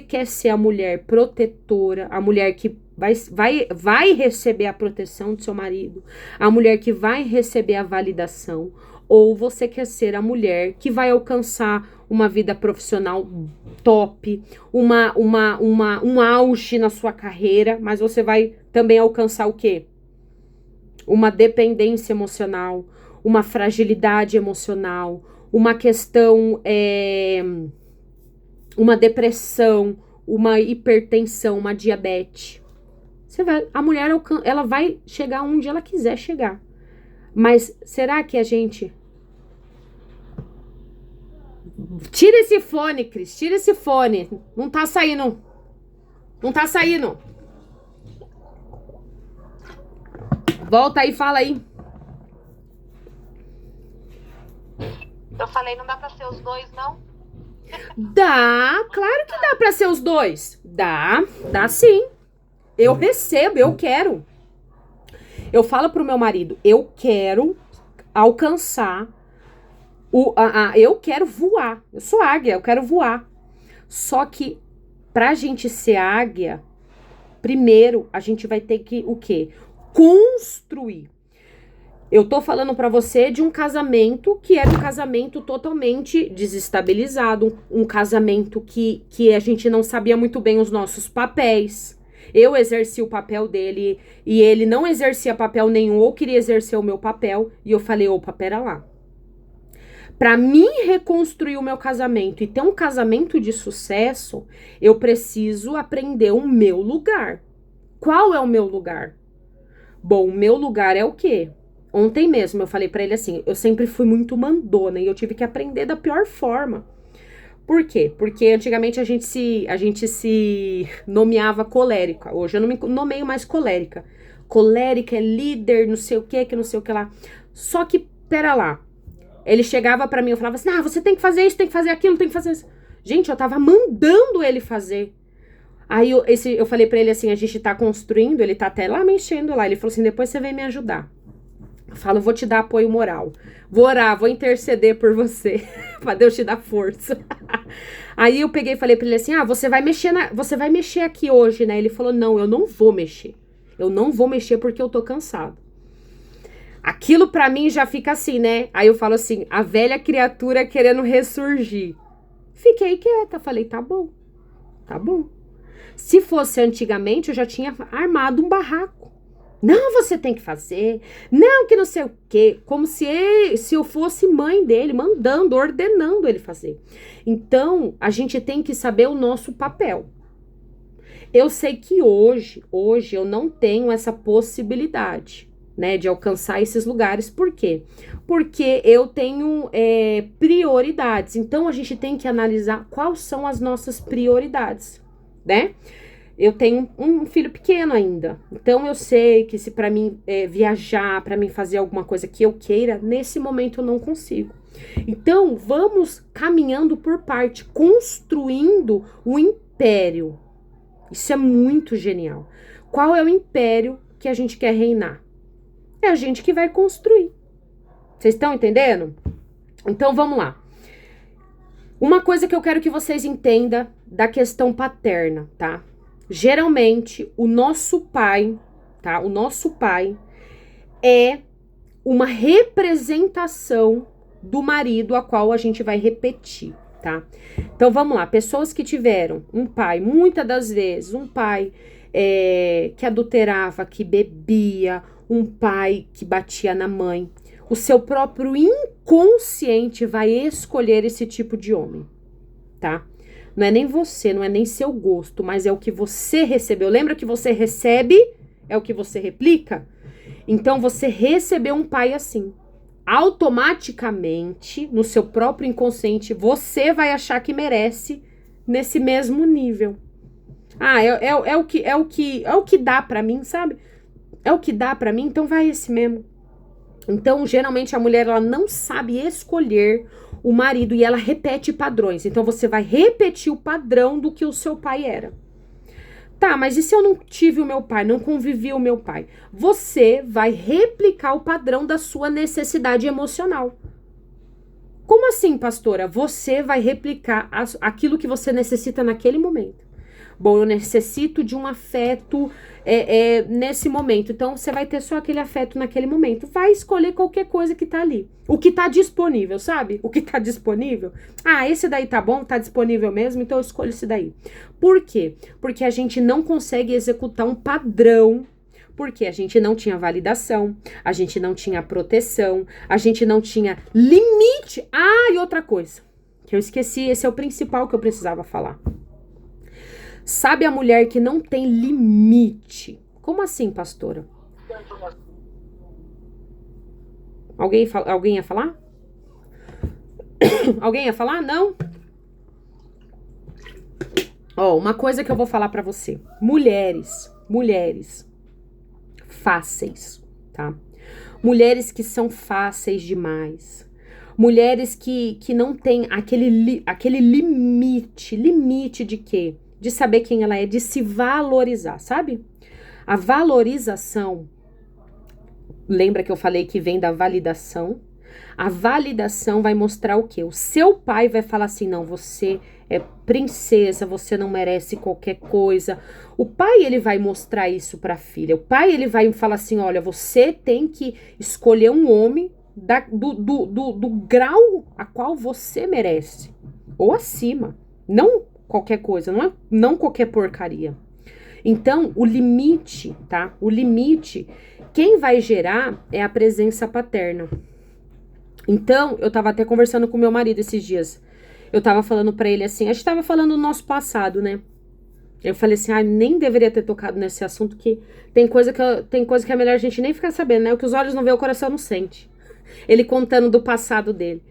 quer ser a mulher protetora, a mulher que vai receber a proteção do seu marido, a mulher que vai receber a validação, ou você quer ser a mulher que vai alcançar uma vida profissional top, um auge na sua carreira, mas você vai também alcançar o quê? Uma dependência emocional, uma fragilidade emocional, uma questão, uma depressão, uma hipertensão, uma diabetes. A mulher, ela vai chegar onde ela quiser chegar. Mas será que a gente... Tira esse fone, Cris, tira esse fone. Não tá saindo. Não tá saindo. Volta aí, fala aí. Eu falei, não dá pra ser os dois, não? Dá, claro que dá pra ser os dois. Dá sim. Eu recebo, eu quero. Eu falo pro meu marido, eu quero alcançar, eu quero voar. Eu sou águia, eu quero voar. Só que pra gente ser águia, primeiro a gente vai ter que o quê? Construir. Eu tô falando pra você de um casamento que era um casamento totalmente desestabilizado, um casamento que a gente não sabia muito bem os nossos papéis. Eu exerci o papel dele e ele não exercia papel nenhum ou queria exercer o meu papel. E eu falei, opa, pera lá. Pra mim reconstruir o meu casamento e ter um casamento de sucesso, eu preciso aprender o meu lugar. Qual é o meu lugar? Bom, o meu lugar é o quê? Ontem mesmo eu falei pra ele assim, eu sempre fui muito mandona e eu tive que aprender da pior forma. Por quê? Porque antigamente a gente se nomeava colérica. Hoje eu não me nomeio mais colérica. Colérica é líder, não sei o que não sei o que lá. Só que, pera lá. Ele chegava pra mim e falava assim, você tem que fazer isso, tem que fazer aquilo, tem que fazer isso. Gente, eu tava mandando ele fazer. Aí eu falei pra ele assim, a gente tá construindo, ele tá até lá mexendo lá. Ele falou assim, depois você vem me ajudar. Eu falo, vou te dar apoio moral. Vou orar, vou interceder por você. Pra Deus te dar força. Aí eu peguei e falei pra ele assim, você vai mexer aqui hoje, né? Ele falou, não, eu não vou mexer. Eu não vou mexer porque eu tô cansado. Aquilo pra mim já fica assim, né? Aí eu falo assim, a velha criatura querendo ressurgir. Fiquei quieta, falei, tá bom. Se fosse antigamente, eu já tinha armado um barraco. Não, você tem que fazer. Não, que não sei o quê. Como se eu fosse mãe dele, mandando, ordenando ele fazer. Então, a gente tem que saber o nosso papel. Eu sei que hoje eu não tenho essa possibilidade, né, de alcançar esses lugares. Por quê? Porque eu tenho prioridades. Então, a gente tem que analisar quais são as nossas prioridades, né? Eu tenho um filho pequeno ainda, então eu sei que se para mim viajar, para mim fazer alguma coisa que eu queira, nesse momento eu não consigo. Então, vamos caminhando por parte, construindo o império. Isso é muito genial. Qual é o império que a gente quer reinar? É a gente que vai construir. Vocês estão entendendo? Então, vamos lá. Uma coisa que eu quero que vocês entendam da questão paterna, tá? Geralmente, o nosso pai, tá? O nosso pai é uma representação do marido a qual a gente vai repetir, tá? Então, vamos lá. Pessoas que tiveram um pai, muitas das vezes, um pai que adulterava, que bebia, um pai que batia na mãe. O seu próprio inconsciente vai escolher esse tipo de homem, tá? Não é nem você, não é nem seu gosto, mas é o que você recebeu. Lembra que você recebe, é o que você replica? Então, você recebeu um pai assim. Automaticamente, no seu próprio inconsciente, você vai achar que merece nesse mesmo nível. É o que dá pra mim, sabe? É o que dá pra mim, então vai esse mesmo. Então, geralmente, a mulher, ela não sabe escolher o marido e ela repete padrões. Então, você vai repetir o padrão do que o seu pai era. Tá, mas e se eu não tive o meu pai, não convivi o meu pai? Você vai replicar o padrão da sua necessidade emocional. Como assim, pastora? Você vai replicar aquilo que você necessita naquele momento. Bom, eu necessito de um afeto nesse momento. Então, você vai ter só aquele afeto naquele momento. Vai escolher qualquer coisa que tá ali. O que tá disponível, sabe? O que tá disponível. Esse daí tá bom, tá disponível mesmo, então eu escolho esse daí. Por quê? Porque a gente não consegue executar um padrão. Porque a gente não tinha validação, a gente não tinha proteção, a gente não tinha limite. E outra coisa que eu esqueci, esse é o principal que eu precisava falar. Sabe a mulher que não tem limite? Como assim, pastora? Alguém ia falar? Alguém ia falar? Não? Uma coisa que eu vou falar pra você. Mulheres fáceis, tá? Mulheres que são fáceis demais. Mulheres que não têm aquele limite de quê? De saber quem ela é, de se valorizar, sabe? A valorização, lembra que eu falei que vem da validação? A validação vai mostrar o quê? O seu pai vai falar assim, não, você é princesa, você não merece qualquer coisa. O pai, ele vai mostrar isso pra filha. O pai, ele vai falar assim, olha, você tem que escolher um homem do grau a qual você merece. Ou acima. Não qualquer coisa, não qualquer porcaria. Então, o limite, tá? O limite, quem vai gerar é a presença paterna. Então, eu tava até conversando com meu marido esses dias. Eu tava falando pra ele assim, a gente tava falando do nosso passado, né? Eu falei assim, nem deveria ter tocado nesse assunto, que tem coisa que é melhor a gente nem ficar sabendo, né? O que os olhos não vê, o coração não sente. Ele contando do passado dele.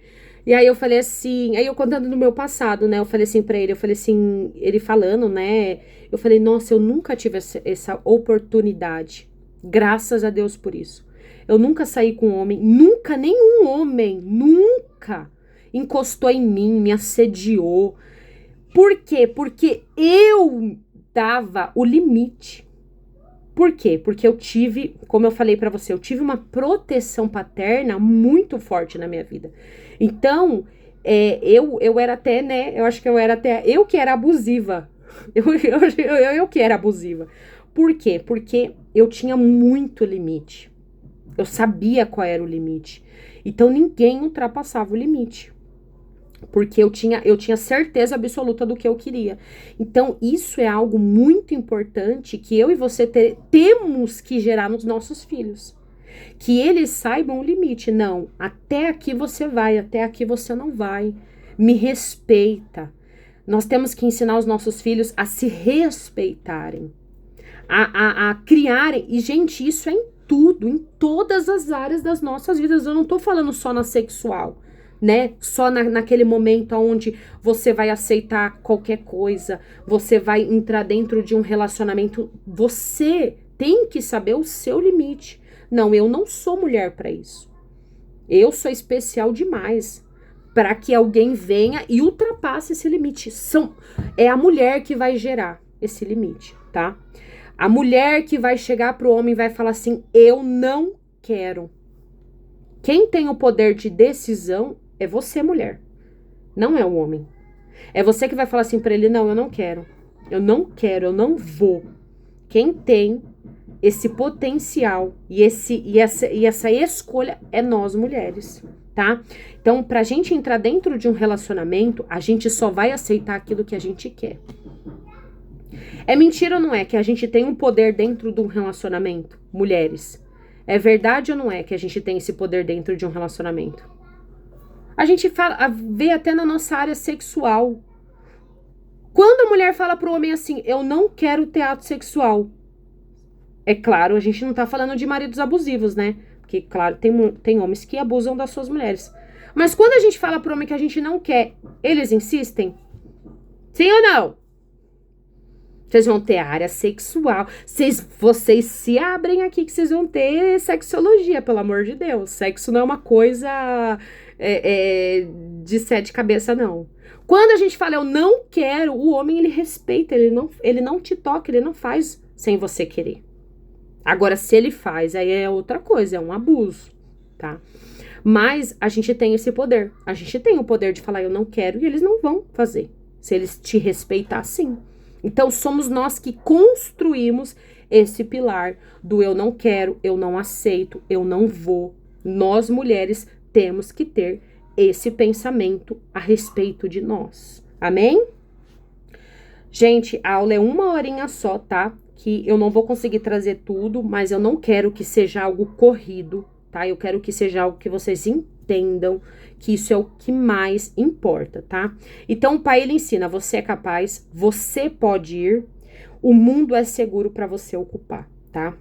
E aí eu falei assim, aí eu contando do meu passado, né? Eu falei assim pra ele, eu falei assim, ele falando, né? Eu falei, nossa, eu nunca tive essa oportunidade. Graças a Deus por isso. Eu nunca saí com um homem, nunca, nenhum homem, nunca encostou em mim, me assediou. Por quê? Porque eu dava o limite. Por quê? Porque eu tive, como eu falei pra você, eu tive uma proteção paterna muito forte na minha vida. Então, eu era até, né? Eu acho que eu era até. Eu que era abusiva. Eu que era abusiva. Por quê? Porque eu tinha muito limite. Eu sabia qual era o limite. Então, ninguém ultrapassava o limite. Porque eu tinha certeza absoluta do que eu queria. Então, isso é algo muito importante que eu e você temos que gerar nos nossos filhos. Que eles saibam o limite. Não, até aqui você vai, até aqui você não vai. Me respeita. Nós temos que ensinar os nossos filhos a se respeitarem, a criarem. E, gente, isso é em tudo, em todas as áreas das nossas vidas. Eu não tô falando só na sexual, né? Só naquele momento onde você vai aceitar qualquer coisa, você vai entrar dentro de um relacionamento. Você tem que saber o seu limite. Não, eu não sou mulher para isso. Eu sou especial demais para que alguém venha e ultrapasse esse limite. É a mulher que vai gerar esse limite, tá? A mulher que vai chegar pro homem e vai falar assim: eu não quero. Quem tem o poder de decisão é você, mulher. Não é o homem. É você que vai falar assim pra ele: não, eu não quero. Eu não quero, eu não vou. Quem tem esse potencial e essa escolha é nós, mulheres, tá? Então, pra gente entrar dentro de um relacionamento, a gente só vai aceitar aquilo que a gente quer. É mentira ou não é que a gente tem um poder dentro de um relacionamento, mulheres? É verdade ou não é que a gente tem esse poder dentro de um relacionamento? A gente vê até na nossa área sexual. Quando a mulher fala pro homem assim: eu não quero ter ato sexual. É claro, a gente não tá falando de maridos abusivos, né? Porque, claro, tem homens que abusam das suas mulheres. Mas quando a gente fala pro homem que a gente não quer, eles insistem? Sim ou não? Vocês vão ter área sexual. Vocês se abrem aqui que vocês vão ter sexologia, pelo amor de Deus. Sexo não é uma coisa de sete cabeças, não. Quando a gente fala eu não quero, o homem ele respeita, ele não te toca, ele não faz sem você querer. Agora, se ele faz, aí é outra coisa, é um abuso, tá? Mas a gente tem esse poder. A gente tem o poder de falar eu não quero e eles não vão fazer. Se eles te respeitar, sim. Então, somos nós que construímos esse pilar do eu não quero, eu não aceito, eu não vou. Nós, mulheres, temos que ter esse pensamento a respeito de nós. Amém? Gente, a aula é 1 horinha só, tá? Que eu não vou conseguir trazer tudo, mas eu não quero que seja algo corrido, tá? Eu quero que seja algo que vocês entendam que isso é o que mais importa, tá? Então, o pai, ele ensina: você é capaz, você pode ir, o mundo é seguro para você ocupar, tá?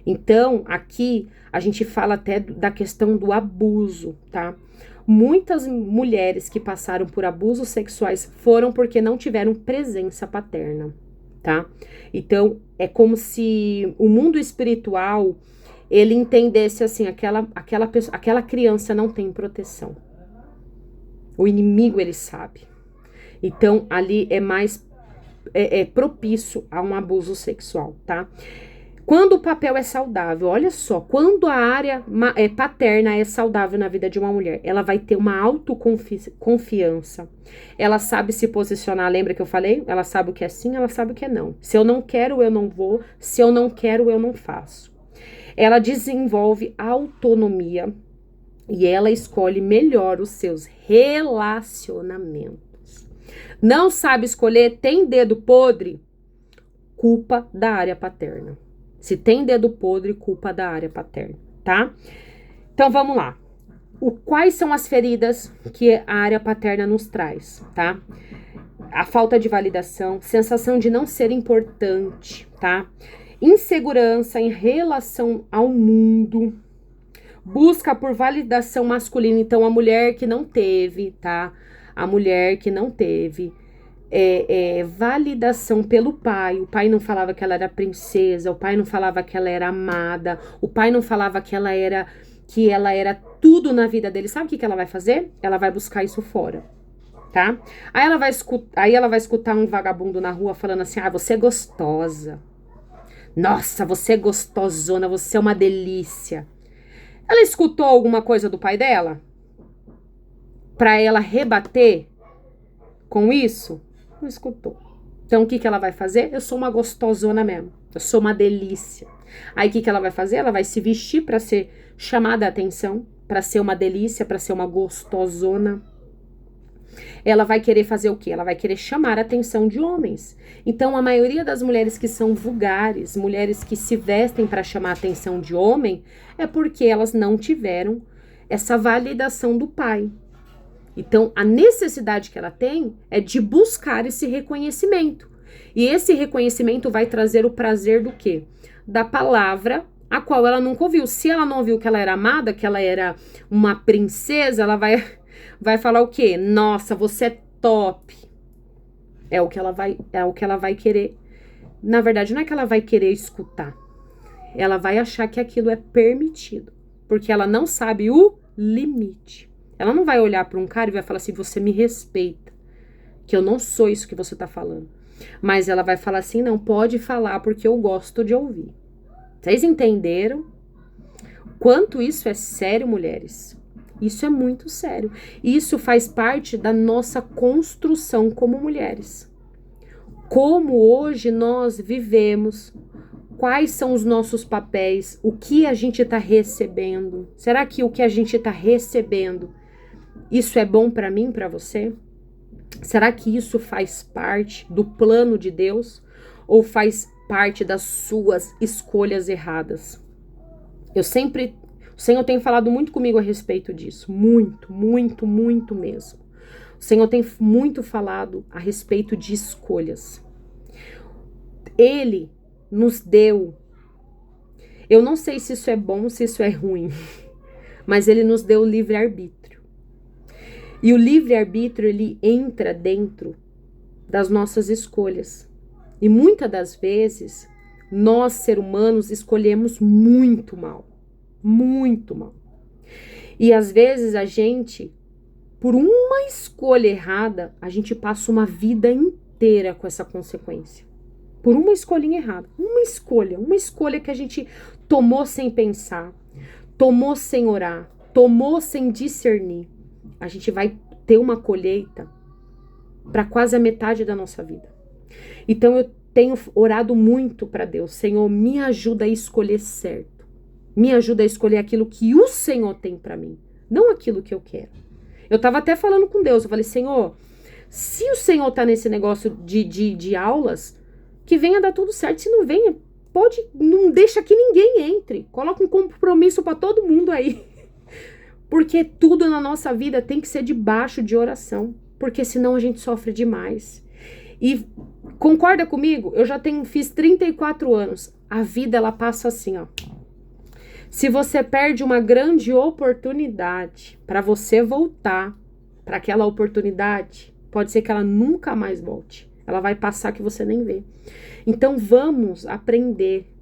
Então, aqui, a gente fala até da questão do abuso, tá? Muitas mulheres que passaram por abusos sexuais foram porque não tiveram presença paterna, tá? Então, é como se o mundo espiritual ele entendesse assim, aquela criança não tem proteção. O inimigo, ele sabe. Então, ali é mais propício a um abuso sexual, tá? Quando o papel é saudável, olha só, quando a área paterna é saudável na vida de uma mulher, ela vai ter uma autoconfiança, ela sabe se posicionar, lembra que eu falei? Ela sabe o que é sim, ela sabe o que é não. Se eu não quero, eu não vou, se eu não quero, eu não faço. Ela desenvolve autonomia e ela escolhe melhor os seus relacionamentos. Não sabe escolher, tem dedo podre? Culpa da área paterna. Se tem dedo podre, culpa da área paterna, tá? Então, vamos lá. Quais são as feridas que a área paterna nos traz, tá? A falta de validação, sensação de não ser importante, tá? Insegurança em relação ao mundo, busca por validação masculina. Então, a mulher que não teve, tá? A mulher que não teve validação pelo pai. O pai não falava que ela era princesa, o pai não falava que ela era amada, o pai não falava que ela era tudo na vida dele. Sabe o que ela vai fazer? Ela vai buscar isso fora, tá? Aí ela vai escutar um vagabundo na rua falando assim: você é gostosa. Nossa, você é gostosona, você é uma delícia. Ela escutou alguma coisa do pai dela? Pra ela rebater com isso? Não escutou. Então, o que ela vai fazer? Eu sou uma gostosona mesmo. Eu sou uma delícia. Aí, o que ela vai fazer? Ela vai se vestir para ser chamada a atenção, para ser uma delícia, para ser uma gostosona. Ela vai querer fazer o quê? Ela vai querer chamar a atenção de homens. Então, a maioria das mulheres que são vulgares, mulheres que se vestem para chamar a atenção de homem, é porque elas não tiveram essa validação do pai. Então, a necessidade que ela tem é de buscar esse reconhecimento. E esse reconhecimento vai trazer o prazer do quê? Da palavra a qual ela nunca ouviu. Se ela não ouviu que ela era amada, que ela era uma princesa, ela vai falar o quê? Nossa, você é top. É o que ela vai querer. Na verdade, não é que ela vai querer escutar. Ela vai achar que aquilo é permitido. Porque ela não sabe o limite. Ela não vai olhar para um cara e vai falar assim: você me respeita, que eu não sou isso que você tá falando. Mas ela vai falar assim: não, pode falar porque eu gosto de ouvir. Vocês entenderam? Quanto isso é sério, mulheres? Isso é muito sério. Isso faz parte da nossa construção como mulheres. Como hoje nós vivemos, quais são os nossos papéis, o que a gente está recebendo. Será que o que a gente está recebendo, isso é bom para mim, para você? Será que isso faz parte do plano de Deus ou faz parte das suas escolhas erradas? O Senhor tem falado muito comigo a respeito disso, muito, muito, muito mesmo. O Senhor tem muito falado a respeito de escolhas. Ele nos deu, eu não sei se isso é bom, se isso é ruim, mas ele nos deu o livre-arbítrio. E o livre-arbítrio, ele entra dentro das nossas escolhas. E muitas das vezes, nós, seres humanos, escolhemos muito mal. Muito mal. E às vezes a gente, por uma escolha errada, a gente passa uma vida inteira com essa consequência. Por uma escolhinha errada. Uma escolha que a gente tomou sem pensar, tomou sem orar, tomou sem discernir. A gente vai ter uma colheita para quase a metade da nossa vida. Então eu tenho orado muito para Deus: Senhor, me ajuda a escolher certo. Me ajuda a escolher aquilo que o Senhor tem para mim, não aquilo que eu quero. Eu tava até falando com Deus, eu falei: Senhor, se o Senhor tá nesse negócio de aulas, que venha dar tudo certo. Se não venha, não deixa que ninguém entre. Coloca um compromisso para todo mundo aí. Porque tudo na nossa vida tem que ser debaixo de oração, porque senão a gente sofre demais. E concorda comigo? Eu já fiz 34 anos. A vida, ela passa assim, ó. Se você perde uma grande oportunidade para você voltar para aquela oportunidade, pode ser que ela nunca mais volte. Ela vai passar que você nem vê. Então vamos aprender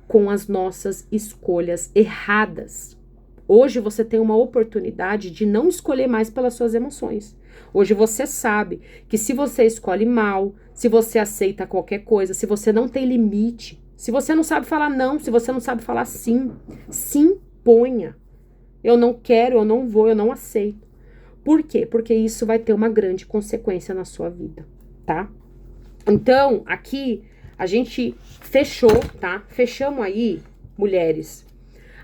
com as nossas escolhas erradas. Hoje você tem uma oportunidade de não escolher mais pelas suas emoções. Hoje você sabe que se você escolhe mal, se você aceita qualquer coisa, se você não tem limite, se você não sabe falar não, se você não sabe falar sim, se imponha. Eu não quero, eu não vou, eu não aceito. Por quê? Porque isso vai ter uma grande consequência na sua vida, tá? Então, aqui a gente fechou, tá? Fechamos aí, mulheres,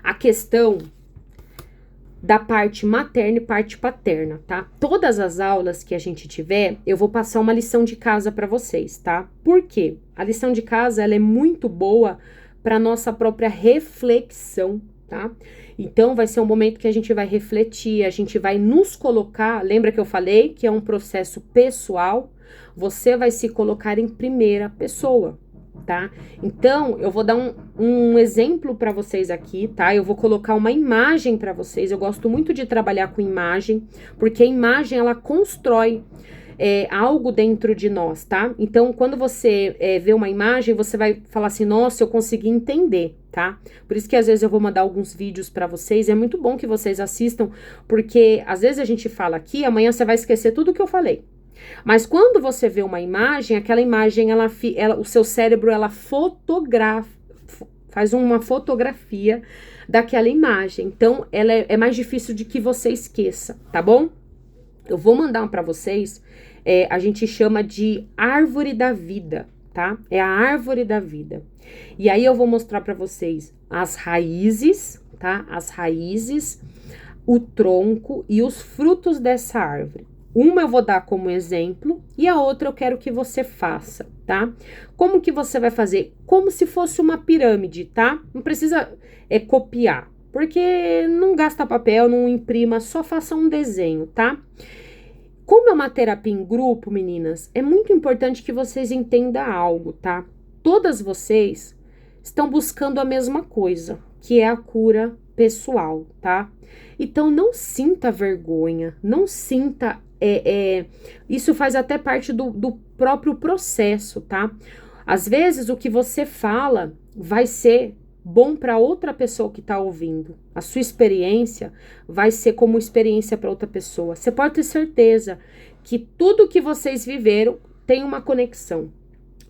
a questão da parte materna e parte paterna, tá? Todas as aulas que a gente tiver, eu vou passar uma lição de casa para vocês, tá? Por quê? A lição de casa, ela é muito boa para nossa própria reflexão, tá? Então, vai ser um momento que a gente vai refletir, a gente vai nos colocar, lembra que eu falei que é um processo pessoal? Você vai se colocar em primeira pessoa. tá? Então, eu vou dar um exemplo para vocês aqui, tá? Eu vou colocar uma imagem para vocês. Eu gosto muito de trabalhar com imagem, porque a imagem, ela constrói algo dentro de nós, tá? Então, quando você vê uma imagem, você vai falar assim, nossa, eu consegui entender, tá? Por isso que às vezes eu vou mandar alguns vídeos para vocês, e é muito bom que vocês assistam, porque às vezes a gente fala aqui, amanhã você vai esquecer tudo que eu falei. Mas quando você vê uma imagem, aquela imagem, o seu cérebro, ela faz uma fotografia daquela imagem. Então, ela é mais difícil de que você esqueça, tá bom? Eu vou mandar para vocês, a gente chama de árvore da vida, tá? É a árvore da vida. E aí eu vou mostrar para vocês as raízes, tá? As raízes, o tronco e os frutos dessa árvore. Uma eu vou dar como exemplo e a outra eu quero que você faça, tá? Como que você vai fazer? Como se fosse uma pirâmide, tá? Não precisa copiar, porque não gasta papel, não imprima, só faça um desenho, tá? Como é uma terapia em grupo, meninas, é muito importante que vocês entendam algo, tá? Todas vocês estão buscando a mesma coisa, que é a cura pessoal, tá? Então, não sinta vergonha, não sinta... isso faz até parte do próprio processo, tá? Às vezes, o que você fala vai ser bom para outra pessoa que tá ouvindo. A sua experiência vai ser como experiência para outra pessoa. Você pode ter certeza que tudo que vocês viveram tem uma conexão.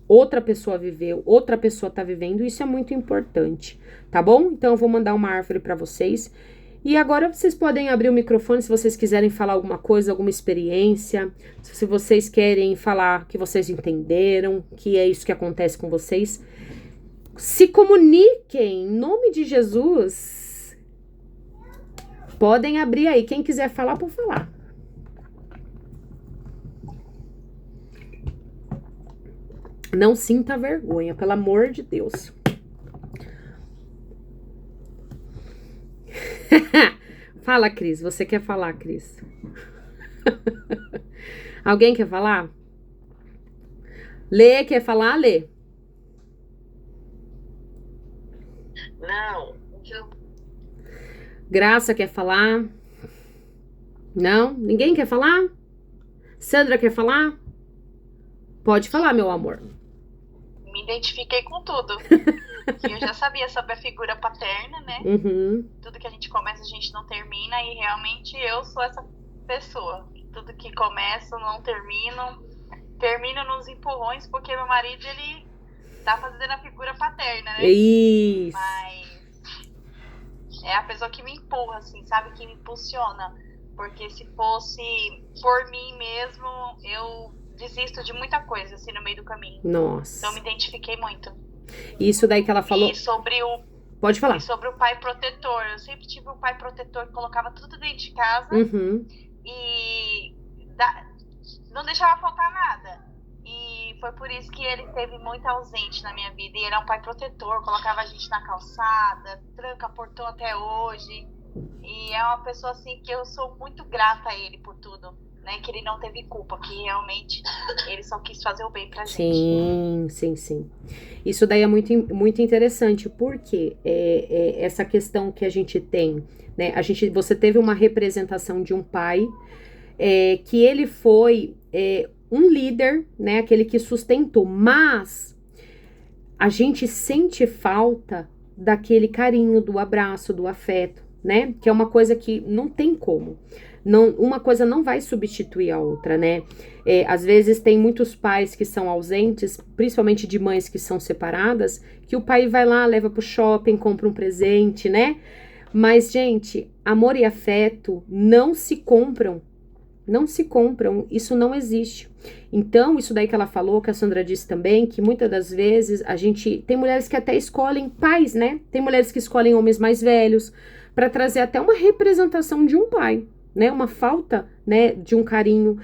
Outra pessoa viveu, outra pessoa tá vivendo, isso é muito importante, tá bom? Então, eu vou mandar uma árvore para vocês. E agora vocês podem abrir o microfone se vocês quiserem falar alguma coisa, alguma experiência, se vocês querem falar que vocês entenderam, que é isso que acontece com vocês. Se comuniquem, em nome de Jesus. Podem abrir aí, quem quiser falar, pode falar. Não sinta vergonha, pelo amor de Deus. Fala, Cris. Você quer falar, Cris? Alguém quer falar? Lê, quer falar? Lê. Não. Graça quer falar? Não? Ninguém quer falar? Sandra quer falar? Pode falar, meu amor. Me identifiquei com tudo. Que eu já sabia sobre a figura paterna, né? Uhum. Tudo que a gente começa, a gente não termina. E realmente eu sou essa pessoa. Tudo que começo, não termino. Termino nos empurrões, porque meu marido, ele tá fazendo a figura paterna, né? Isso. Mas é a pessoa que me empurra, assim, sabe? Que me impulsiona. Porque se fosse por mim mesmo, eu desisto de muita coisa, assim, no meio do caminho. Nossa. Então, eu me identifiquei muito. Isso daí que ela falou. E sobre o... Pode falar. E sobre o pai protetor. Eu sempre tive um pai protetor que colocava tudo dentro de casa. Uhum. E não deixava faltar nada. E foi por isso que ele esteve muito ausente na minha vida. E ele é um pai protetor, colocava a gente na calçada, tranca portão até hoje. E é uma pessoa assim que eu sou muito grata a ele por tudo, né? Que ele não teve culpa, que realmente ele só quis fazer o bem pra gente. Sim, sim, sim. Isso daí é muito, muito interessante, porque essa questão que a gente tem, né? Você teve uma representação de um pai que ele foi um líder, né? Aquele que sustentou, mas a gente sente falta daquele carinho, do abraço, do afeto, né? Que é uma coisa que não tem como. Não, uma coisa não vai substituir a outra, né? Às vezes tem muitos pais que são ausentes, principalmente de mães que são separadas, que o pai vai lá, leva pro shopping, compra um presente, né? Mas, gente, amor e afeto não se compram. Não se compram, isso não existe. Então, isso daí que ela falou, que a Sandra disse também, que muitas das vezes tem mulheres que até escolhem pais, né? Tem mulheres que escolhem homens mais velhos para trazer até uma representação de um pai, né? Uma falta, né, de um carinho.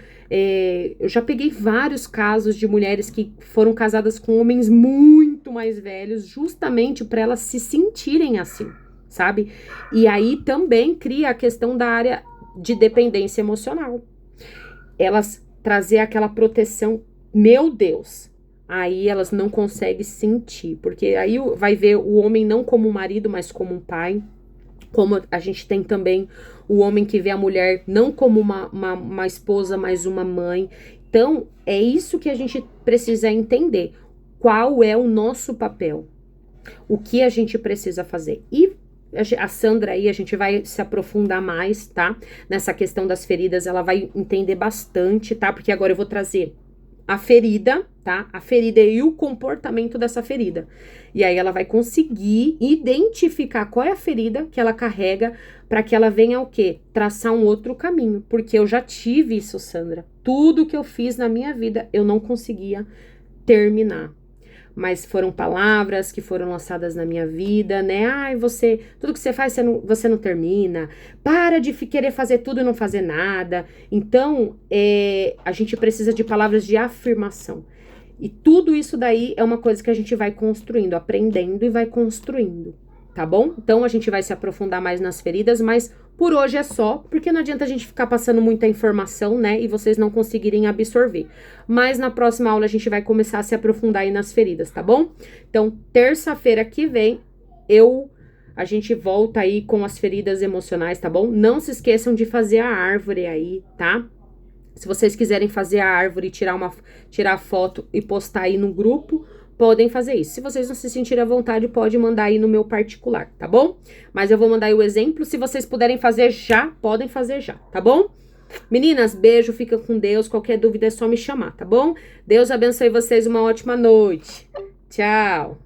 Eu já peguei vários casos de mulheres que foram casadas com homens muito mais velhos, justamente para elas se sentirem assim, sabe? E aí também cria a questão da área de dependência emocional. Elas trazer aquela proteção, meu Deus, aí elas não conseguem sentir, porque aí vai ver o homem não como um marido, mas como um pai. Como a gente tem também o homem que vê a mulher não como uma esposa, mas uma mãe. Então, é isso que a gente precisa entender. Qual é o nosso papel? O que a gente precisa fazer? E a Sandra aí, a gente vai se aprofundar mais, tá? Nessa questão das feridas, ela vai entender bastante, tá? Porque agora eu vou trazer a ferida, tá? A ferida e o comportamento dessa ferida. E aí ela vai conseguir identificar qual é a ferida que ela carrega para que ela venha o quê? Traçar um outro caminho. Porque eu já tive isso, Sandra. Tudo que eu fiz na minha vida, eu não conseguia terminar. Mas foram palavras que foram lançadas na minha vida, né? Ai, tudo que você faz, você não termina. Para de querer fazer tudo e não fazer nada. Então, a gente precisa de palavras de afirmação. E tudo isso daí é uma coisa que a gente vai construindo, aprendendo e vai construindo, tá bom? Então, a gente vai se aprofundar mais nas feridas, mas por hoje é só, porque não adianta a gente ficar passando muita informação, né? E vocês não conseguirem absorver. Mas na próxima aula a gente vai começar a se aprofundar aí nas feridas, tá bom? Então, terça-feira que vem, a gente volta aí com as feridas emocionais, tá bom? Não se esqueçam de fazer a árvore aí, tá? Se vocês quiserem fazer a árvore, tirar foto e postar aí no grupo, podem fazer isso. Se vocês não se sentirem à vontade, pode mandar aí no meu particular, tá bom? Mas eu vou mandar aí o exemplo. Se vocês puderem fazer já, podem fazer já, tá bom? Meninas, beijo, fica com Deus. Qualquer dúvida é só me chamar, tá bom? Deus abençoe vocês, uma ótima noite. Tchau.